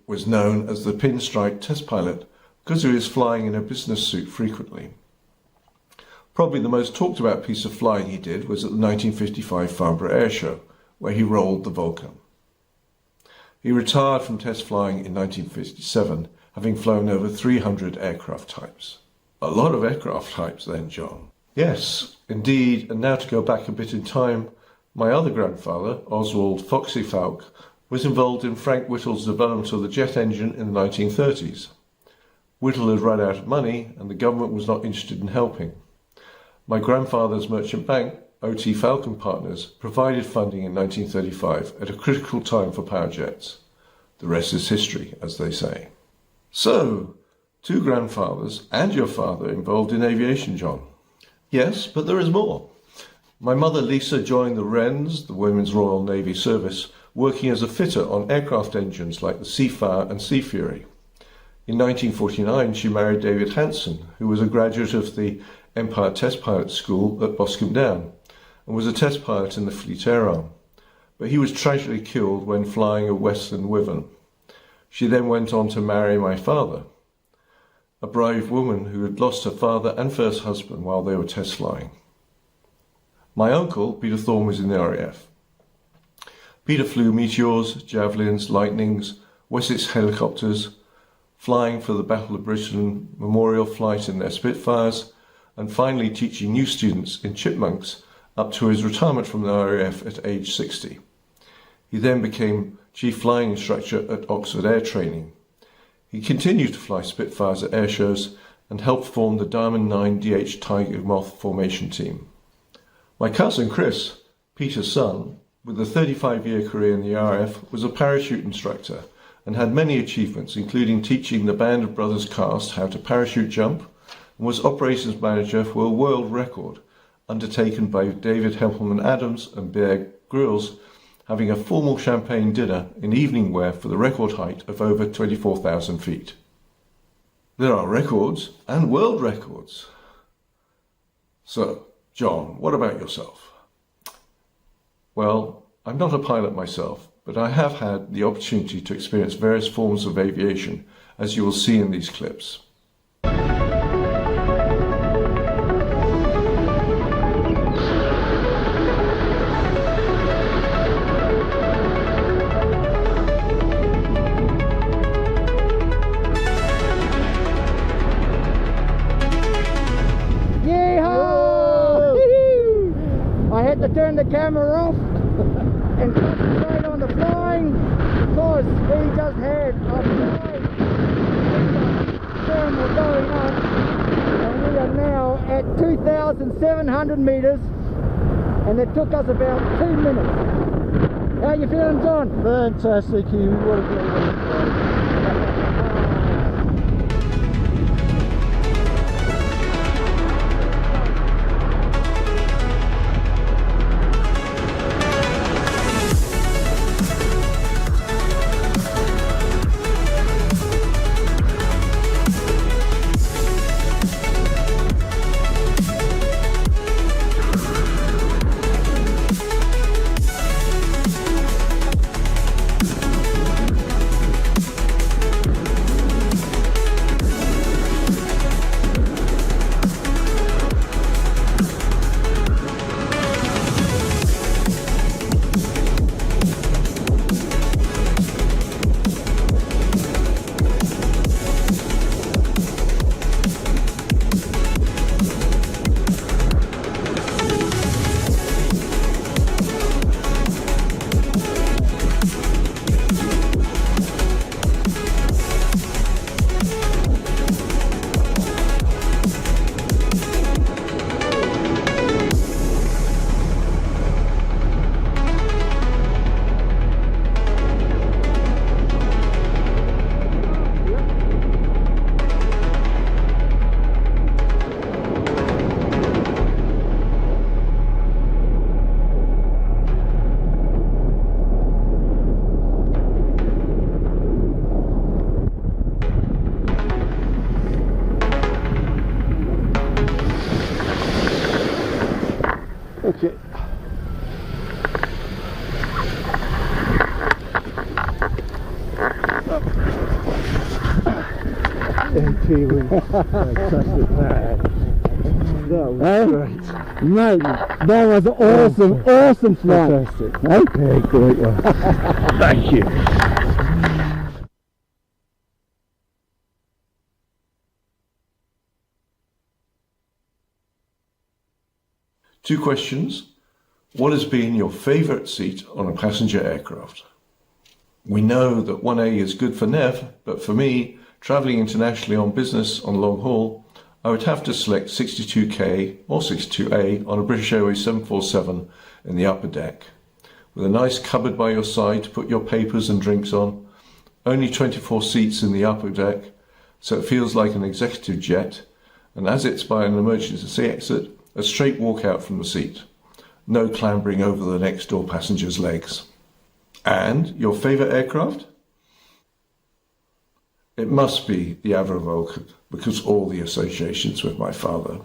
was known as the pinstripe test pilot because he was flying in a business suit frequently. Probably the most talked about piece of flying he did was at the 1955 Farnborough Airshow, where he rolled the Vulcan. He retired from test flying in 1957, having flown over 300 aircraft types. A lot of aircraft types then, John. Yes, indeed, and now to go back a bit in time, my other grandfather, Oswald Foxy Falk, was involved in Frank Whittle's development of the jet engine in the 1930s. Whittle had run out of money and the government was not interested in helping. My grandfather's merchant bank, O.T. Falcon Partners, provided funding in 1935 at a critical time for power jets. The rest is history, as they say. So, two grandfathers and your father involved in aviation, John. Yes, but there is more. My mother Lisa joined the Wrens, the Women's Royal Navy Service, working as a fitter on aircraft engines like the Seafire and Seafury. In 1949, she married David Hanson, who was a graduate of the Empire Test Pilot School at Boscombe Down, and was a test pilot in the Fleet Air Arm. But he was tragically killed when flying a Western Wyvern. She then went on to marry my father, a brave woman who had lost her father and first husband while they were test flying. My uncle, Peter Thorne, was in the RAF. Peter flew Meteors, Javelins, Lightnings, Wessex helicopters, flying for the Battle of Britain memorial flight in their Spitfires, and finally teaching new students in Chipmunks up to his retirement from the RAF at age 60. He then became chief flying instructor at Oxford Air Training. He continued to fly Spitfires at air shows and helped form the Diamond 9 DH Tiger Moth formation team. My cousin Chris, Peter's son, with a 35-year career in the RAF, was a parachute instructor and had many achievements, including teaching the Band of Brothers cast how to parachute jump, and was operations manager for a world record undertaken by David Helpelman Adams and Bear Grylls, having a formal champagne dinner in evening wear for the record height of over 24,000 feet. There are records and world records. So, John, what about yourself? Well, I'm not a pilot myself, but I have had the opportunity to experience various forms of aviation, as you will see in these clips. Turn the camera off and concentrate on the flying because we just had a flying thermal going on and we are now at 2,700 meters and it took us about 2 minutes. How you feeling, John? Fantastic, Hugh. What a great Okay. Fantastic, man. That was great. Mate, that was awesome, awesome flight. Fantastic. Okay, Great one. Thank you. Two questions. What has been your favourite seat on a passenger aircraft? We know that 1A is good for Nev, but for me, travelling internationally on business on long haul, I would have to select 62K or 62A on a British Airways 747 in the upper deck. With a nice cupboard by your side to put your papers and drinks on, only 24 seats in the upper deck, so it feels like an executive jet, and as it's by an emergency exit, a straight walk out from the seat. No clambering over the next door passenger's legs. And your favourite aircraft? It must be the Avro Vulcan, because all the associations with my father.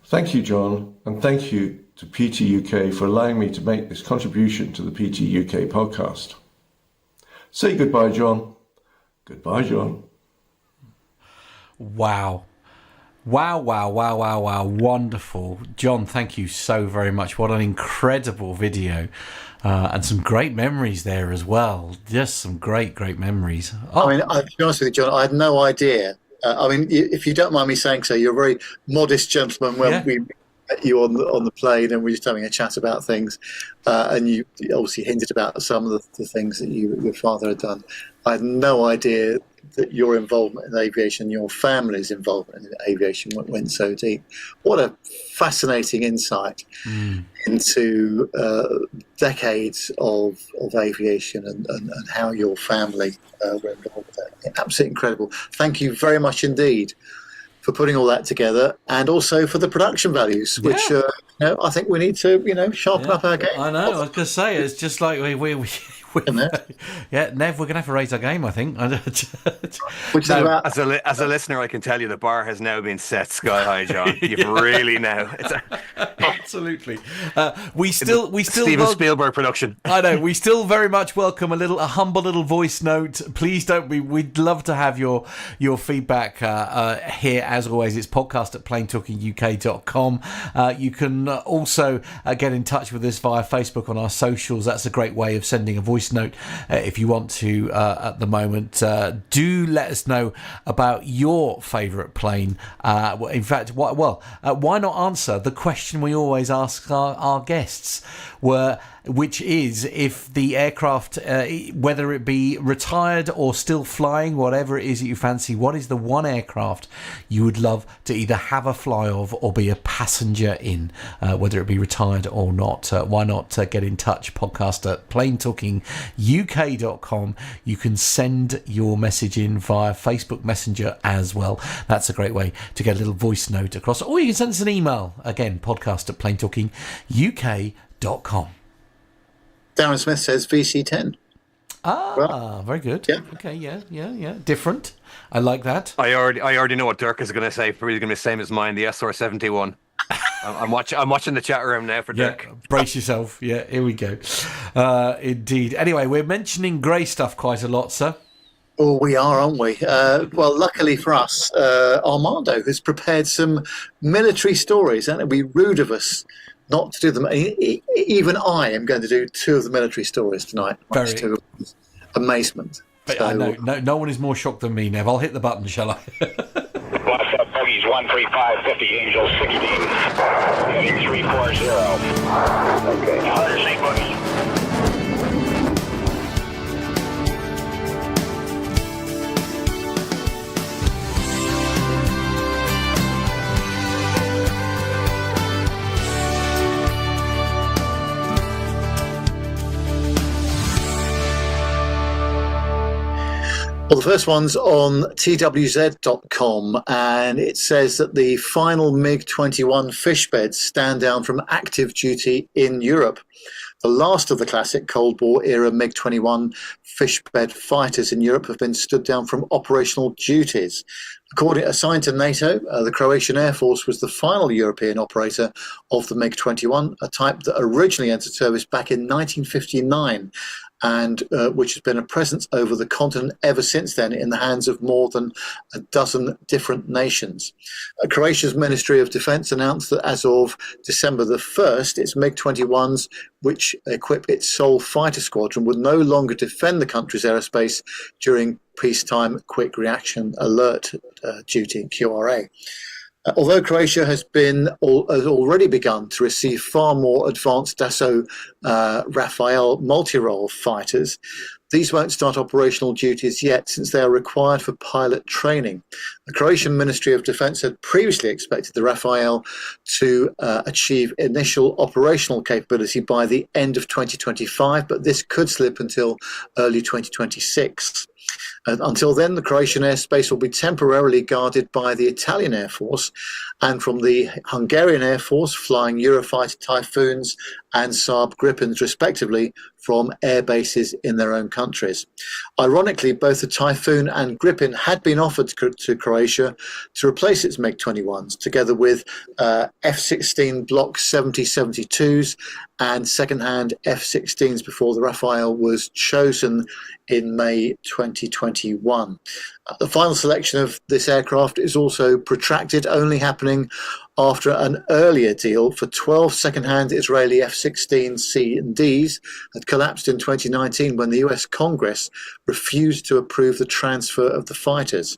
Thank you, John, and thank you to PT UK for allowing me to make this contribution to the PT UK podcast. Say goodbye, John. Goodbye, John. Wow. Wow, wow, wow, wow, wow. Wonderful. John, thank you so very much. What an incredible video. And some great memories there as well. Just some great, great memories. Oh. I mean, to be honest with you, John, I had no idea. I mean, if you don't mind me saying so, you're a very modest gentleman when we met you on the plane and we're just having a chat about things. And you obviously hinted about some of the things that your father had done. I had no idea that your involvement in aviation, your family's involvement in aviation went so deep. What a fascinating insight into decades of aviation and how your family were involved with that. Absolutely incredible. Thank you very much indeed for putting all that together, and also for the production values, which I think we need to sharpen up our game. I know. I was going to say, it's just like we Nev, we're going to have to raise our game, I think. Now, as a listener, I can tell you the bar has now been set sky high, John. You've really now. Absolutely. We still Steven Spielberg production. I know. We still very much welcome a humble little voice note. Please don't. We'd love to have your feedback here. As always, it's podcast@planetalkinguk.com. You can also get in touch with us via Facebook on our socials. That's a great way of sending a voice note if you want to at the moment. Do let us know about your favourite plane. In fact, why not answer the question we always ask our guests, which is, if the aircraft, whether it be retired or still flying, whatever it is that you fancy, what is the one aircraft you would love to either have a fly of or be a passenger in, whether it be retired or not? Why not get in touch? Podcast@planetalkinguk.com. You can send your message in via Facebook Messenger as well. That's a great way to get a little voice note across. Or you can send us an email, again, podcast@planetalkinguk.com. Darren Smith says VC10. Very good. Yeah. Okay, yeah. Different. I like that. I already know what Dirk is going to say. Probably going to be the same as mine, the SR-71. I'm watching the chat room now for Dirk. Brace yourself. Yeah, here we go. Indeed. Anyway, we're mentioning grey stuff quite a lot, sir. Oh, we are, aren't we? Well, luckily for us, Armando has prepared some military stories, and it'd be rude of us not to do them. Even I am going to do two of the military stories tonight, much to amazement. But I know, no one is more shocked than me, Nev. I'll hit the button, shall I? What's up, Buggies? 13550, Angel 16, heading 340. Okay. 100 Buggies. Well, the first one's on twz.com, and it says that the final MiG-21 fish beds stand down from active duty in Europe. The last of the classic Cold War era MiG-21 fish bed fighters in Europe have been stood down from operational duties. Assigned to NATO, the Croatian Air Force was the final European operator of the MiG-21, a type that originally entered service back in 1959. And which has been a presence over the continent ever since then in the hands of more than a dozen different nations. Croatia's Ministry of Defence announced that as of December the 1st, its MiG-21s, which equip its sole fighter squadron, would no longer defend the country's airspace during peacetime quick reaction alert duty, QRA. Although Croatia has already begun to receive far more advanced Dassault Rafale multi-role fighters, these won't start operational duties yet, since they are required for pilot training. The Croatian Ministry of Defence had previously expected the Rafale to achieve initial operational capability by the end of 2025, but this could slip until early 2026. Until then, the Croatian airspace will be temporarily guarded by the Italian Air Force and from the Hungarian Air Force, flying Eurofighter Typhoons and Saab Gripens respectively from air bases in their own countries. Ironically, both the Typhoon and Gripen had been offered to Croatia to replace its MiG-21s, together with F-16 Block 70-72s and second-hand F-16s before the Rafale was chosen in May 2021. The final selection of this aircraft is also protracted, only happening after an earlier deal for 12 second-hand Israeli F-16C and Ds had collapsed in 2019 when the US Congress refused to approve the transfer of the fighters.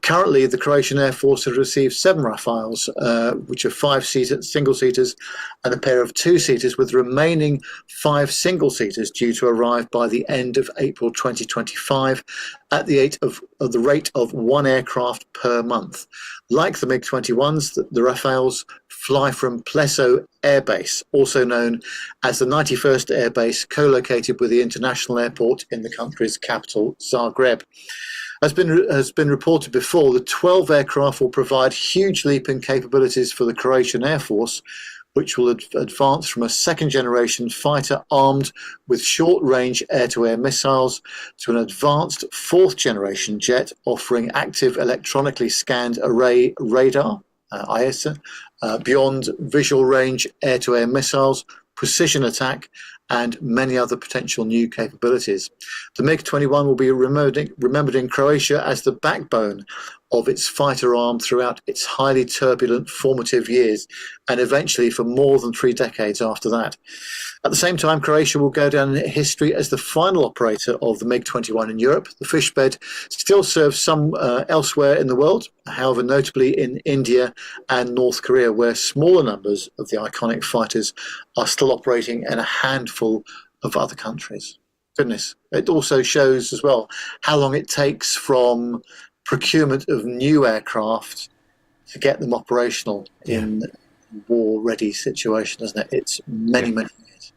Currently, the Croatian Air Force has received 7 Rafales, which are 5-seater single-seaters and a pair of 2-seaters, with the remaining 5 single-seaters due to arrive by the end of April 2025 at the rate of 1 aircraft per month. Like the MiG-21s, the Rafales fly from Pleso Air Base, also known as the 91st Air Base, co-located with the international airport in the country's capital, Zagreb. Has been reported before, the 12 aircraft will provide huge leap in capabilities for the Croatian Air Force, which will advance from a second-generation fighter armed with short-range air-to-air missiles to an advanced fourth-generation jet offering active electronically scanned array radar, ISA, beyond visual range air-to-air missiles, precision attack, and many other potential new capabilities. The MiG-21 will be remembered in Croatia as the backbone of its fighter arm throughout its highly turbulent formative years, and eventually for more than 3 decades after that. At the same time, Croatia will go down in history as the final operator of the MiG-21 in Europe. The fishbed still serves some elsewhere in the world, however, notably in India and North Korea, where smaller numbers of the iconic fighters are still operating in a handful of other countries. Goodness, it also shows as well how long it takes from procurement of new aircraft to get them operational in war-ready situation, doesn't it? It's many years.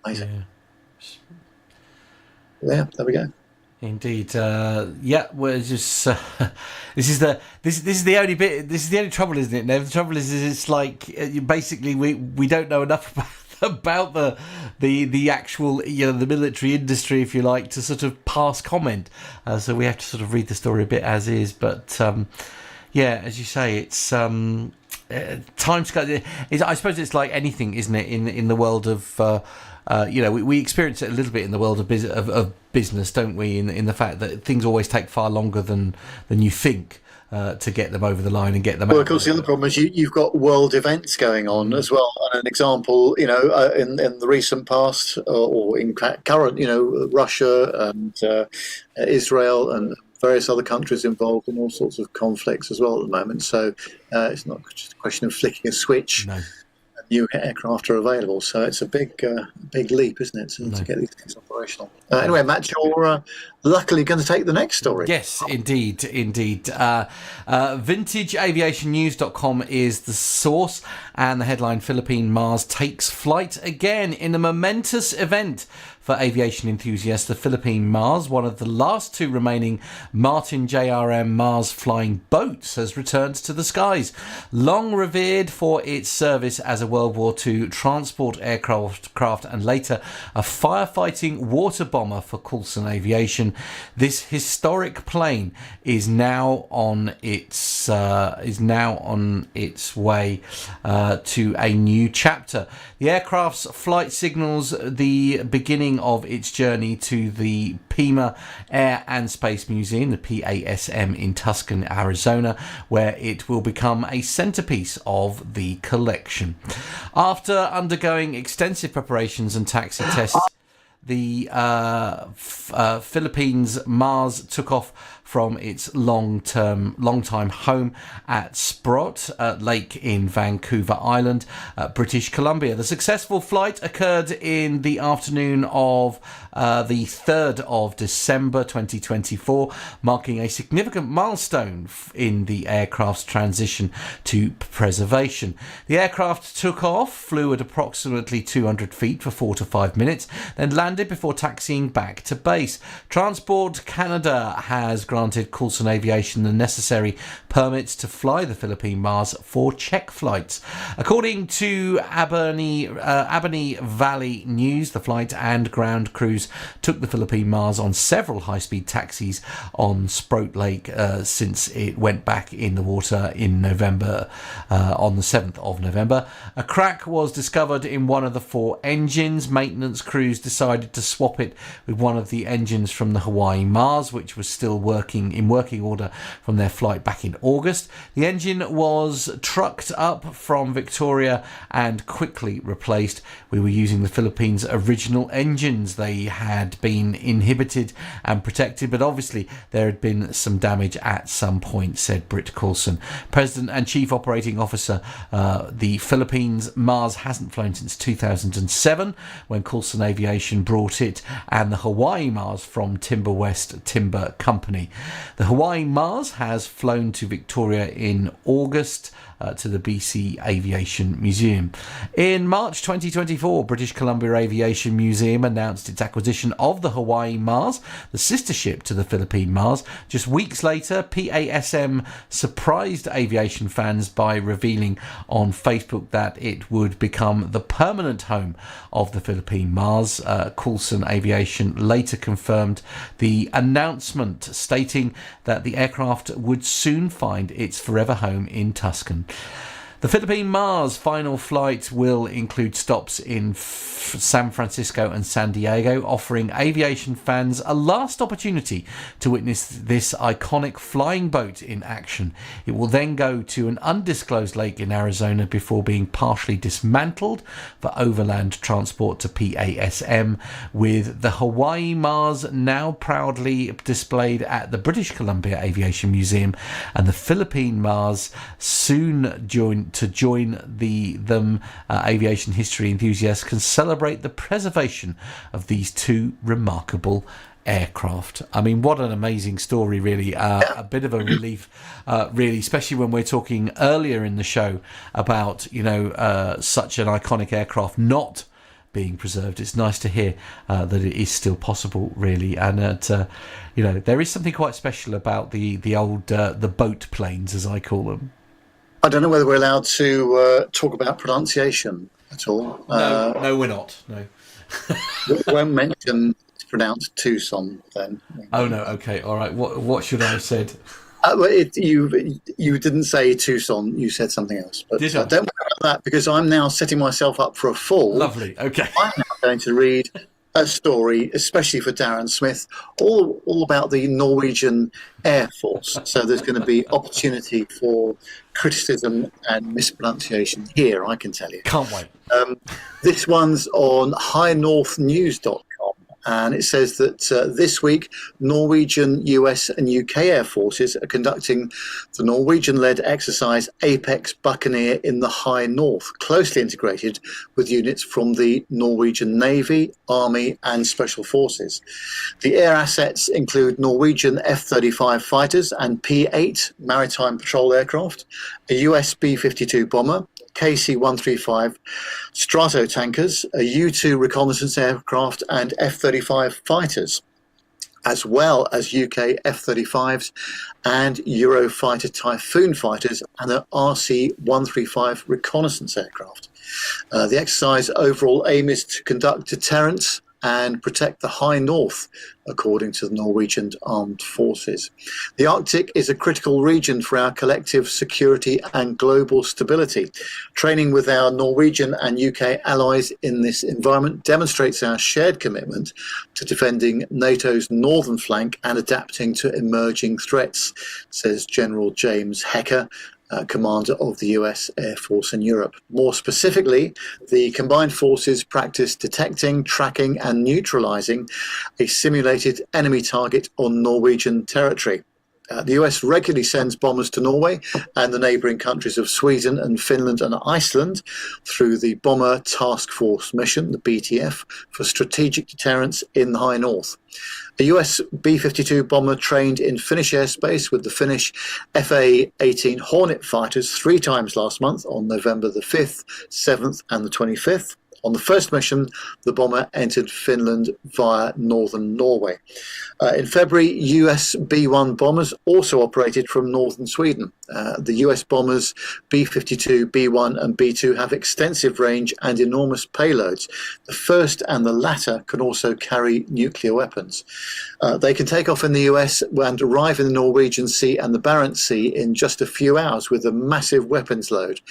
Amazing. Yeah, there we go. Indeed, we're just this is the only bit. This is the only trouble, isn't it? Nev? The trouble is it's like basically we don't know enough about the actual the military industry, if you like, to sort of pass comment. So we have to sort of read the story a bit as is. But as you say, it's time scale. I suppose it's like anything, isn't it? In the world of we experience it a little bit in the world of business, don't we? In the fact that things always take far longer than you think to get them over the line and get them out. Well, of course, the other problem is you've got world events going on as well. And an example, in the recent past or in current, Russia and Israel and various other countries involved in all sorts of conflicts as well at the moment. So it's not just a question of flicking a switch. No. New aircraft are available, so it's a big leap, isn't it, to get these things operational. Anyway, Matt, you're luckily going to take the next story. Yes, indeed. VintageAviationNews.com is the source, and the headline: Philippine Mars takes flight again in a momentous event for aviation enthusiasts. The Philippine Mars, one of the last 2 remaining Martin JRM Mars flying boats, has returned to the skies. Long revered for its service as a World War II transport aircraft and later a firefighting water bomber for Coulson Aviation, this historic plane is now on its way to a new chapter. The aircraft's flight signals the beginning of its journey to the Pima Air and Space Museum, the PASM, in Tucson, Arizona, where it will become a centerpiece of the collection. After undergoing extensive preparations and taxi tests, the Philippines Mars took off from its long-time home at Sprott Lake in Vancouver Island, British Columbia. The successful flight occurred in the afternoon of the 3rd of December 2024, marking a significant milestone in the aircraft's transition to preservation. The aircraft took off, flew at approximately 200 feet for 4 to 5 minutes, then landed before taxiing back to base. Transport Canada has granted Coulson Aviation the necessary permits to fly the Philippine Mars for check flights. According to Albany Valley News, the flight and ground crews took the Philippine Mars on several high-speed taxis on Sprott Lake since it went back in the water in November, on the 7th of November. A crack was discovered in one of the 4 engines. Maintenance crews decided to swap it with one of the engines from the Hawaii Mars, which was still working in working order from their flight back in August. The engine was trucked up from Victoria and quickly replaced. We were using the Philippines' original engines. They had been inhibited and protected, but obviously there had been some damage at some point, said Britt Coulson, President and Chief Operating Officer. The Philippines Mars hasn't flown since 2007, when Coulson Aviation brought it, and the Hawaii Mars from Timber West Timber Company. The Hawaii Mars has flown to Victoria in August to the BC Aviation Museum. In March 2024, British Columbia Aviation Museum announced its acquisition of the Hawaii Mars, the sister ship to the Philippine Mars. Just weeks later, PASM surprised aviation fans by revealing on Facebook that it would become the permanent home of the Philippine Mars. Coulson Aviation later confirmed the announcement, stating that the aircraft would soon find its forever home in Tuscan. The Philippine Mars final flight will include stops in San Francisco and San Diego, offering aviation fans a last opportunity to witness this iconic flying boat in action. It will then go to an undisclosed lake in Arizona before being partially dismantled for overland transport to PASM, with the Hawaii Mars now proudly displayed at the British Columbia Aviation Museum, and the Philippine Mars soon join them. Aviation history enthusiasts can celebrate the preservation of these two remarkable aircraft. I mean, what an amazing story, really. A bit of a relief, really, especially when we're talking earlier in the show about, such an iconic aircraft not being preserved. It's nice to hear that it is still possible, really, and that there is something quite special about the old the boat planes, as I call them. I don't know whether we're allowed to talk about pronunciation at all. No, we're not. No. We won't mention it's pronounced Tucson then. Oh no. Okay. All right. What should I have said? You didn't say Tucson. You said something else. But Did I? Don't worry about that, because I'm now setting myself up for a fall. Lovely. Okay. I'm now going to read a story, especially for Darren Smith, all about the Norwegian Air Force. So there's going to be opportunity for criticism and mispronunciation here, I can tell you. Can't wait. This one's on highnorthnews.com. And it says that this week, Norwegian, US and UK Air Forces are conducting the Norwegian-led exercise Apex Buccaneer in the High North, closely integrated with units from the Norwegian Navy, Army and Special Forces. The air assets include Norwegian F-35 fighters and P-8 maritime patrol aircraft, a US B-52 bomber, KC-135 Strato tankers, a U-2 reconnaissance aircraft and F-35 fighters, as well as UK F-35s and Eurofighter Typhoon fighters and an RC-135 reconnaissance aircraft. The exercise overall aim is to conduct deterrence and protect the High North, according to the Norwegian Armed Forces. The Arctic is a critical region for our collective security and global stability. Training with our Norwegian and UK allies in this environment demonstrates our shared commitment to defending NATO's northern flank and adapting to emerging threats, says General James Hecker, commander of the US Air Force in Europe. More specifically, the combined forces practice detecting, tracking and neutralizing a simulated enemy target on Norwegian territory. The US regularly sends bombers to Norway and the neighbouring countries of Sweden and Finland and Iceland through the Bomber Task Force mission, the BTF, for strategic deterrence in the High North. A US B-52 bomber trained in Finnish airspace with the Finnish FA-18 Hornet fighters 3 times last month on November the 5th, 7th and the 25th. On the first mission, the bomber entered Finland via northern Norway. In February, US B-1 bombers also operated from northern Sweden. The US bombers B-52, B-1 and B-2 have extensive range and enormous payloads. The first and the latter can also carry nuclear weapons. They can take off in the US and arrive in the Norwegian Sea and the Barents Sea in just a few hours with a massive weapons load.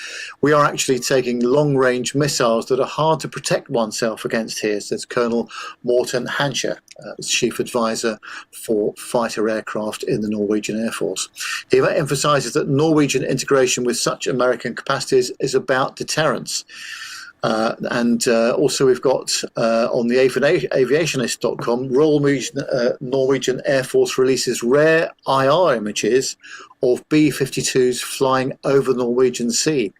We are actually taking long-range missiles that are hard to to protect oneself against here, says Colonel Morten Hanscher, Chief Advisor for Fighter Aircraft in the Norwegian Air Force. He emphasises that Norwegian integration with such American capacities is about deterrence. Also we've got on the aviationist.com, Royal Norwegian Air Force releases rare IR images of B-52s flying over the Norwegian Sea.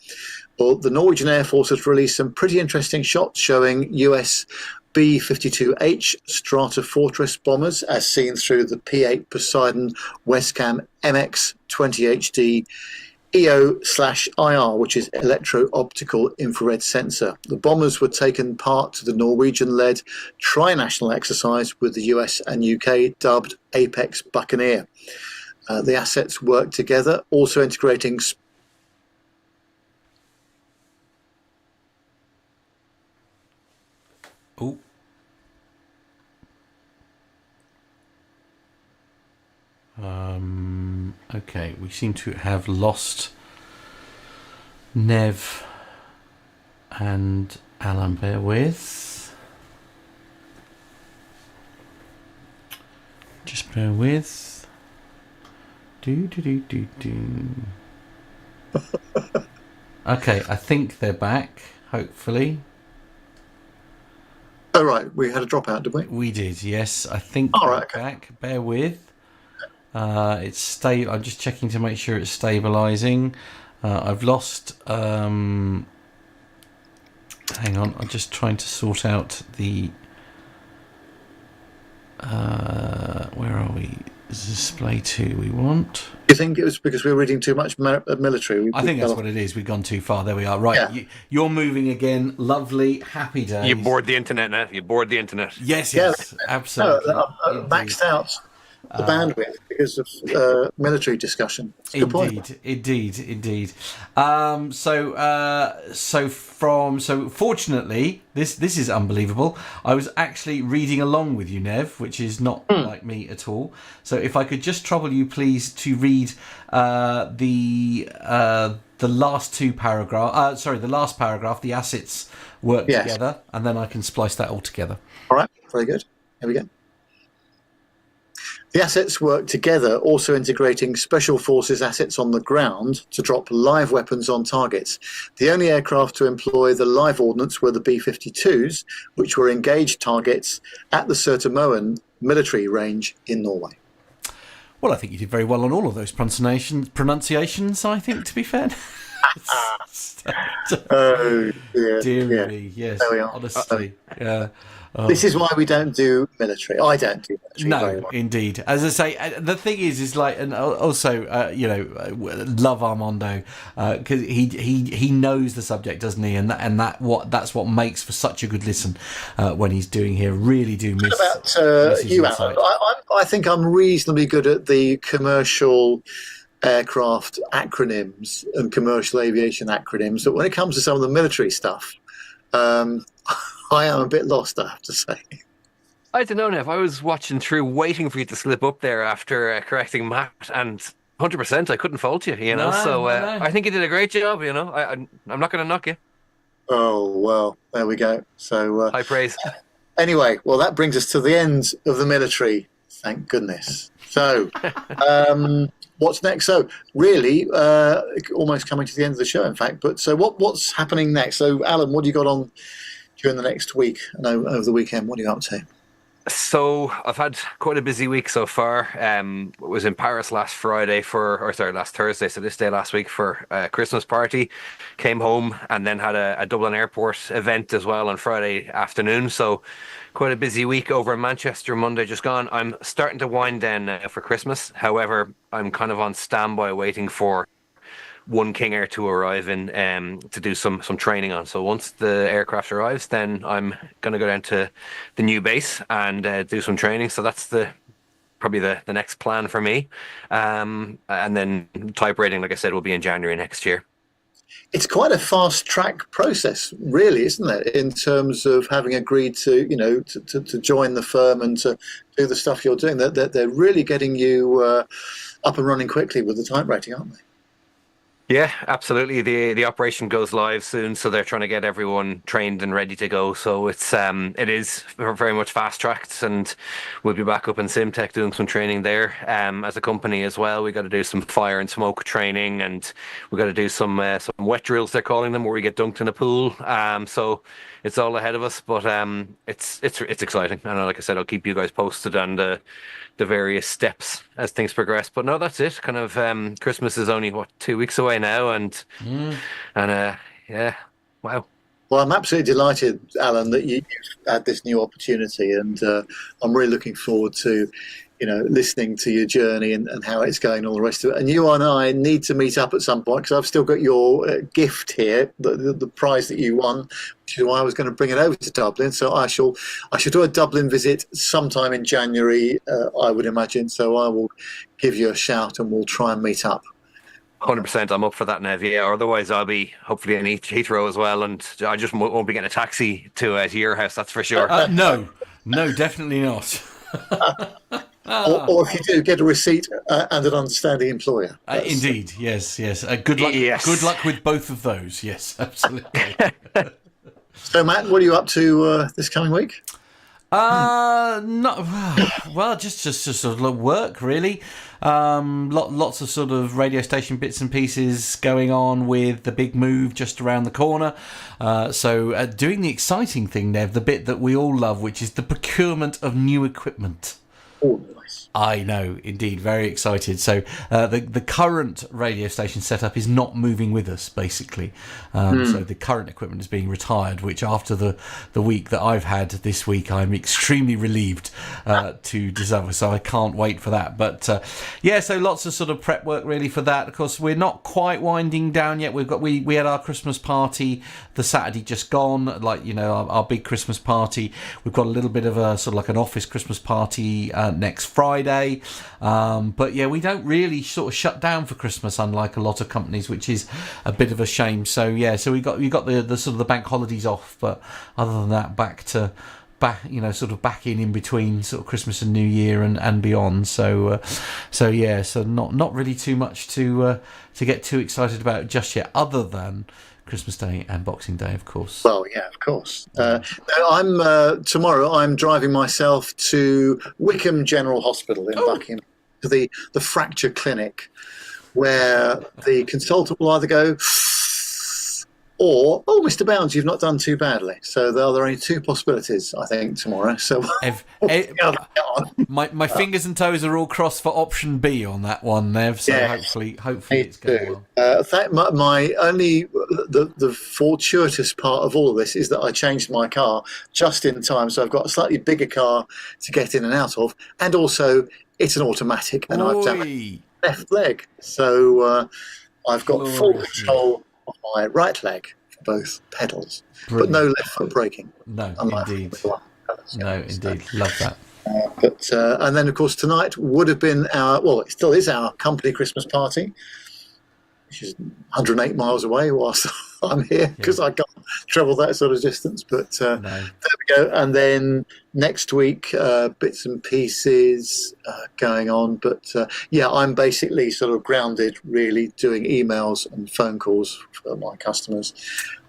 Well, the Norwegian Air Force has released some pretty interesting shots showing US B-52H Strata Fortress bombers as seen through the P-8 Poseidon Westcam MX-20HD EO/IR, which is electro-optical infrared sensor. The bombers were taken part to the Norwegian-led tri-national exercise with the US and UK dubbed Apex Buccaneer. The assets work together, also integrating Okay, we seem to have lost Nev and Allan. Bear with. Just bear with. Okay, I think they're back, hopefully. Oh, right, we had a dropout, did we? We did, yes. I think they're back. Bear with. It's stable. I'm just checking to make sure it's stabilizing. I've lost. Hang on. I'm just trying to sort out the. Where are we? Display 2. We want. Do you think it was because we were reading too much military? I think that's what it is. We've gone too far. There we are. Right. Yeah. You're moving again. Lovely. Happy days. You bored the internet now. You bored the internet. Yes. Absolutely. No, maxed out the bandwidth because of military discussion. Indeed. So fortunately, this is unbelievable. I was actually reading along with you, Nev, which is not like me at all. So if I could just trouble you, please, to read the last two paragraph. The last paragraph. The assets work together, and then I can splice that all together. All right. Very good. Here we go. The assets work together, also integrating Special Forces assets on the ground to drop live weapons on targets. The only aircraft to employ the live ordnance were the B-52s, which were engaged targets at the Surtemoen military range in Norway. Well, I think you did very well on all of those pronunciations, I think, to be fair. Oh, dear me, yes, there we are. Honestly, yeah. Oh. This is why we don't do military. I don't do military. No, indeed. As I say, the thing is like, and also, love Armando because he knows the subject, doesn't he? And that's what makes for such a good listen when he's doing here. Really do miss. What about you, Alan? I think I'm reasonably good at the commercial aircraft acronyms and commercial aviation acronyms, but when it comes to some of the military stuff, I am a bit lost, I have to say. I don't know, Nev. I was watching through, waiting for you to slip up there after correcting Matt, and 100%, I couldn't fault you, No. I think you did a great job, I'm not going to knock you. Oh, well, there we go. So high praise. Anyway, well, that brings us to the end of the military. Thank goodness. So, what's next? So, really, almost coming to the end of the show, in fact. But so, what's happening next? So, Alan, what do you got on during the next week and over the weekend? What are you up to? So I've had quite a busy week so far. Was in Paris last Thursday. So this day last week for a Christmas party. Came home and then had a Dublin Airport event as well on Friday afternoon. So quite a busy week over in Manchester. Monday just gone. I'm starting to wind down now for Christmas. However, I'm kind of on standby waiting for one King Air to arrive in to do some training on. So once the aircraft arrives, then I'm going to go down to the new base and do some training. So that's probably the next plan for me. And then type rating, like I said, will be in January next year. It's quite a fast track process, really, isn't it? In terms of having agreed to, to join the firm and to do the stuff you're doing. They're really getting you up and running quickly with the type rating, aren't they? Yeah, absolutely. The operation goes live soon, so they're trying to get everyone trained and ready to go. So it is very much fast tracked, and we'll be back up in Simtech doing some training there. As a company as well, we got to do some fire and smoke training, and we got to do some wet drills, they're calling them, where we get dunked in a pool. So it's all ahead of us, but it's exciting. And like I said, I'll keep you guys posted on the various steps as things progress. But no, that's it. Kind of Christmas is only 2 weeks away now, and yeah, wow. Well, I'm absolutely delighted, Alan, that you've had this new opportunity, and I'm really looking forward to, listening to your journey and how it's going, and all the rest of it. And you and I need to meet up at some point, because I've still got your gift here, the prize that you won, which is why I was going to bring it over to Dublin. So I shall do a Dublin visit sometime in January, I would imagine. So I will give you a shout, and we'll try and meet up. 100%, I'm up for that, Nev. Yeah, otherwise I'll be hopefully in Heathrow as well, and I just won't be getting a taxi to your house. That's for sure. No, definitely not. Or if you do, get a receipt and an understanding employer. Indeed, yes. Good luck. Yes. Good luck with both of those. Yes, absolutely. So, Matt, what are you up to this coming week? Just sort of work, really. Lots of sort of radio station bits and pieces going on with the big move just around the corner. So doing the exciting thing, Nev, the bit that we all love, which is the procurement of new equipment. Oh, nice. I know, indeed, very excited. So the current radio station setup is not moving with us, basically. So the current equipment is being retired, which after the week that I've had this week, I'm extremely relieved to discover. So I can't wait for that. But so lots of sort of prep work really for that. Of course, we're not quite winding down yet. We had our Christmas party the Saturday just gone, our big Christmas party. We've got a little bit of a sort of like an office Christmas party next Friday. But yeah, we don't really sort of shut down for Christmas, unlike a lot of companies, which is a bit of a shame. So yeah, so we got the sort of the bank holidays off, but other than that, back in between sort of Christmas and New Year and beyond. So not really too much to get too excited about just yet, other than Christmas Day and Boxing Day, of course. Well, yeah, of course. Tomorrow I'm driving myself to Wickham General Hospital in Buckingham, to the fracture clinic, where the consultant will either go, or, Mr. Bounds, you've not done too badly. So there are only two possibilities, I think, tomorrow. So my fingers and toes are all crossed for option B on that one, Nev. So hopefully it's going well. The fortuitous part of all of this is that I changed my car just in time, so I've got a slightly bigger car to get in and out of, and also it's an automatic, and I've damaged my left leg, so I've got full control of my right leg for both pedals. Brilliant. But no left foot braking. No, indeed. Love that. And then, of course, tonight would have been it still is our company Christmas party, which is 108 miles away whilst I'm here, because I can't travel that sort of distance. But there we go. And then next week, bits and pieces going on. But I'm basically sort of grounded, really, doing emails and phone calls for my customers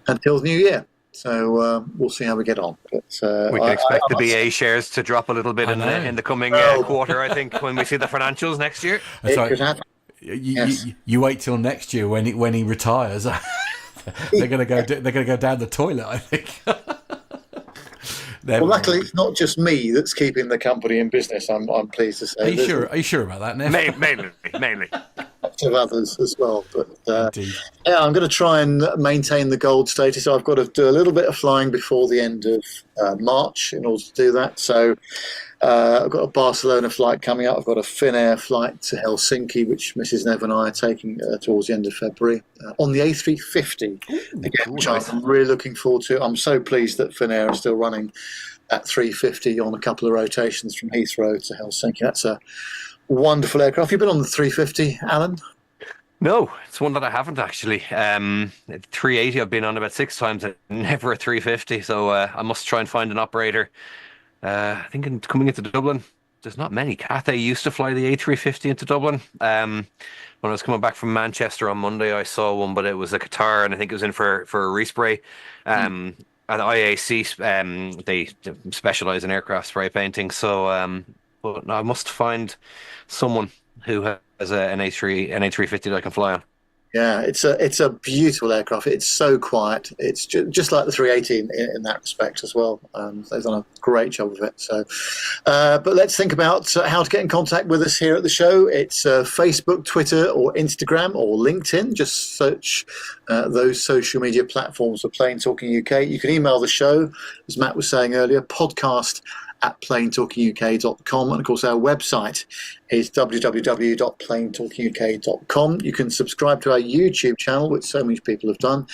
until the new year. So we'll see how we get on. But, we can expect the BA shares to drop a little bit in the coming quarter, I think, when we see the financials next year. That's right. Could happen. You wait till next year when he retires. They're going to go down the toilet, I think. Well, luckily, it's not just me that's keeping the company in business. I'm pleased to say. Are you sure about that, Nev? Mainly. Lots of others as well, but I'm going to try and maintain the gold status. I've got to do a little bit of flying before the end of March in order to do that. So I've got a Barcelona flight coming up. I've got a Finnair flight to Helsinki, which Mrs. Nev and I are taking towards the end of February on the A350. Which I'm really looking forward to. I'm so pleased that Finnair are still running at 350 on a couple of rotations from Heathrow to Helsinki. That's a wonderful aircraft. Have you been on the 350, Alan? No, it's one that I haven't actually. 380 I've been on about 6 times, and never a 350. So I must try and find an operator. I think coming into Dublin there's not many. Cathay used to fly the A350 into Dublin. When I was coming back from Manchester on Monday, I saw one, but it was a Qatar, and I think it was in for a respray. At IAC, they specialize in aircraft spray painting. So, but I must find someone who has an A350 that I can fly on. Yeah, it's a beautiful aircraft. It's so quiet. It's just like the 380 in that respect as well. They've done a great job of it. So, but let's think about how to get in contact with us here at the show. It's Facebook, Twitter, or Instagram, or LinkedIn. Just search those social media platforms for Plain Talking UK. You can email the show, as Matt was saying earlier, podcast@plaintalkinguk.com, and of course our website is www.plaintalkinguk.com. You can subscribe to our YouTube channel, which so many people have done,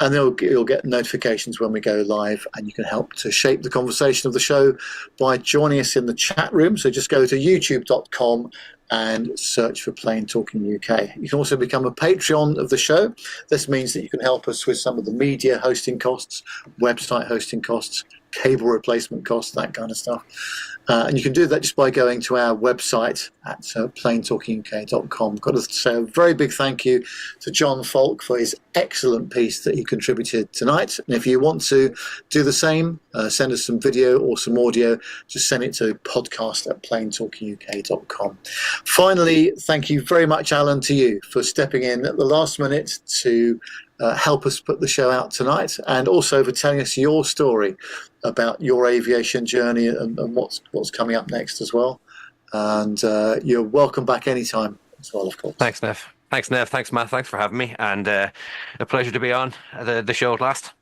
and you'll get notifications when we go live, and you can help to shape the conversation of the show by joining us in the chat room. So just go to youtube.com and search for Plain Talking UK. You can also become a Patreon of the show. This means that you can help us with some of the media hosting costs, website hosting costs, cable replacement costs, that kind of stuff. And you can do that just by going to our website at plaintalkinguk.com. Got to say a very big thank you to John Falk for his excellent piece that he contributed tonight. And if you want to do the same, send us some video or some audio, just send it to podcast@plaintalkinguk.com. Finally, thank you very much, Allan, to you for stepping in at the last minute to help us put the show out tonight, and also for telling us your story about your aviation journey and what's coming up next as well. And you're welcome back anytime as well, of course. Thanks, Nev. Thanks, Matt. Thanks for having me, and a pleasure to be on the show at last.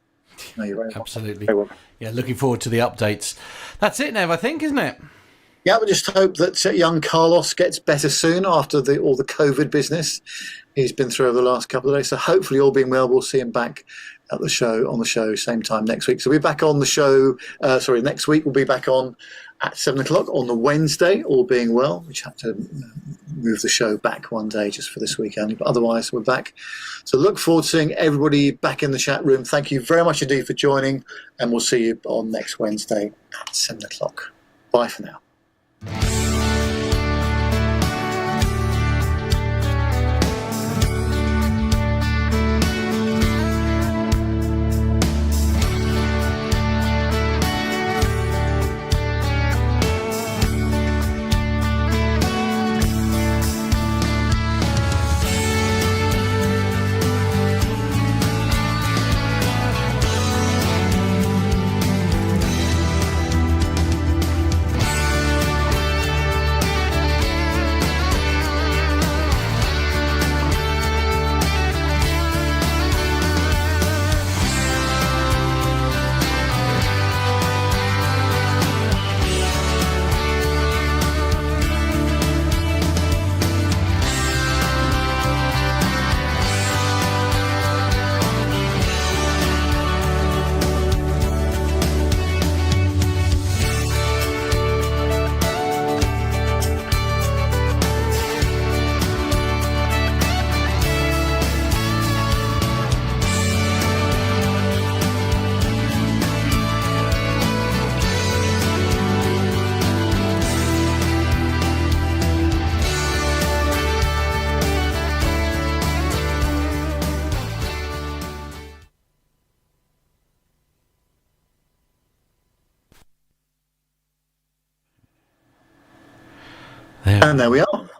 No, you're very Absolutely. Very welcome. Yeah, looking forward to the updates. That's it, Nev, I think, isn't it? Yeah, we just hope that young Carlos gets better soon after all the COVID business he's been through over the last couple of days. So hopefully, all being well, we'll see him back at the show, same time next week. So we'll be back on the show, next week we'll be back on at 7 o'clock on the Wednesday, all being well. We just have to move the show back one day just for this week only, but otherwise we're back. So look forward to seeing everybody back in the chat room. Thank you very much indeed for joining, and we'll see you on next Wednesday at 7 o'clock. Bye for now. And there we are.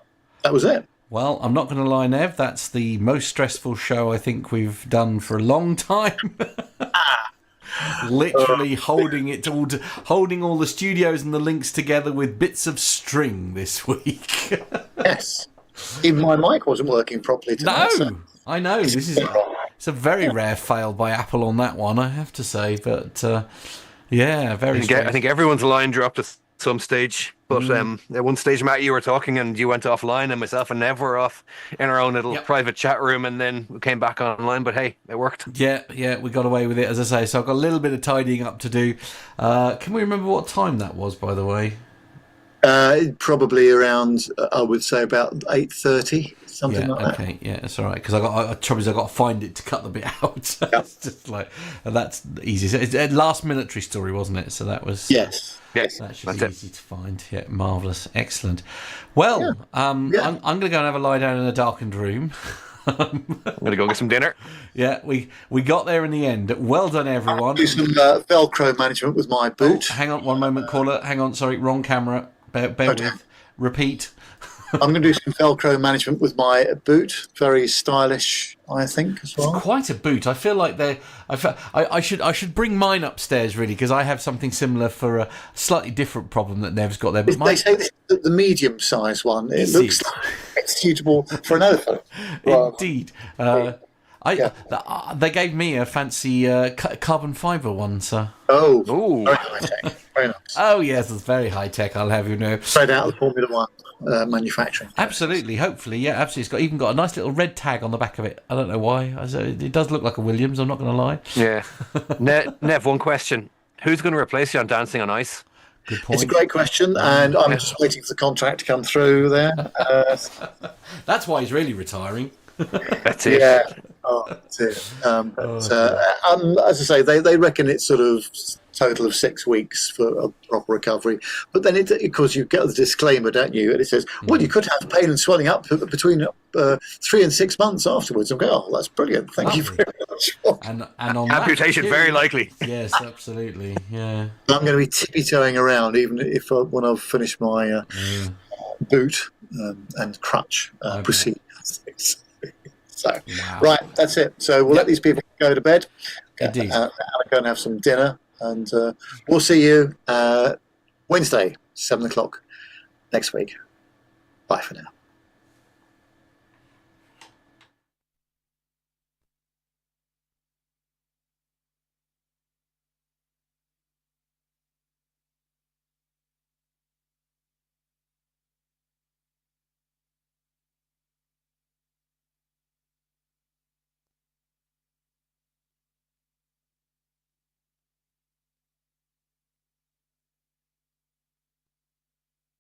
That was it. Well, I'm not going to lie, Nev. That's the most stressful show I think we've done for a long time. Literally holding all the studios and the links together with bits of string this week. Yes. Even my mic wasn't working properly tonight. No, so. I know. It's a very rare fail by Apple on that one, I have to say. But yeah, very. I think everyone's line dropped at some stage. But at one stage, Matt, you were talking and you went offline, and myself and Nev were off in our own little private chat room, and then we came back online. But hey, it worked. Yeah, we got away with it, as I say. So I've got a little bit of tidying up to do. Can we remember what time that was, by the way? Probably around, I would say about 8:30, something Yeah, like that. okay, yeah, that's all right. Because trouble is I got to find it to cut the bit out. So it's just like that's easy. So it's a last military story, wasn't it? So that was Yes. That should be easy to find. Yeah, marvelous, excellent. Well, I'm going to go and have a lie down in a darkened room. I'm going to go get some dinner. Yeah, we got there in the end. Well done, everyone. Do some Velcro management with my boot. Oh, hang on, one moment, caller. Hang on, sorry, wrong camera. Bear with. Repeat. I'm going to do some Velcro management with my boot. Very stylish, I think, as well. It's quite a boot. I feel like I should bring mine upstairs really because I have something similar for a slightly different problem that Nev's got there. But they say this is the medium-sized one. It looks like it's suitable for an elephant. Indeed. They gave me a fancy carbon fibre one, so. Oh, very high tech. Very nice. Oh yes, it's very high tech. I'll have you know. Straight out of the Formula One manufacturing. Absolutely, hopefully, yeah, absolutely. It's got a nice little red tag on the back of it. I don't know why. It does look like a Williams. I'm not going to lie. Yeah. Nev, one question: who's going to replace you on Dancing on Ice? Good point. It's a great question, and I'm just waiting for the contract to come through there. That's why he's really retiring. That's it. Yeah. Oh, that's it. As I say, they reckon it's sort of total of 6 weeks for a proper recovery. But then, of course, you get the disclaimer, don't you? And it says, well, you could have pain and swelling up between 3 and 6 months afterwards. I'm going, oh, that's brilliant. Thank you very much. And on amputation, very likely. Yes, absolutely. Yeah. I'm going to be tippy-toeing around, even if when I've finished my boot and crutch procedure. So, right, that's it. So we'll let these people go to bed. Indeed. Go and have some dinner, and we'll see you Wednesday, 7 o'clock next week. Bye for now.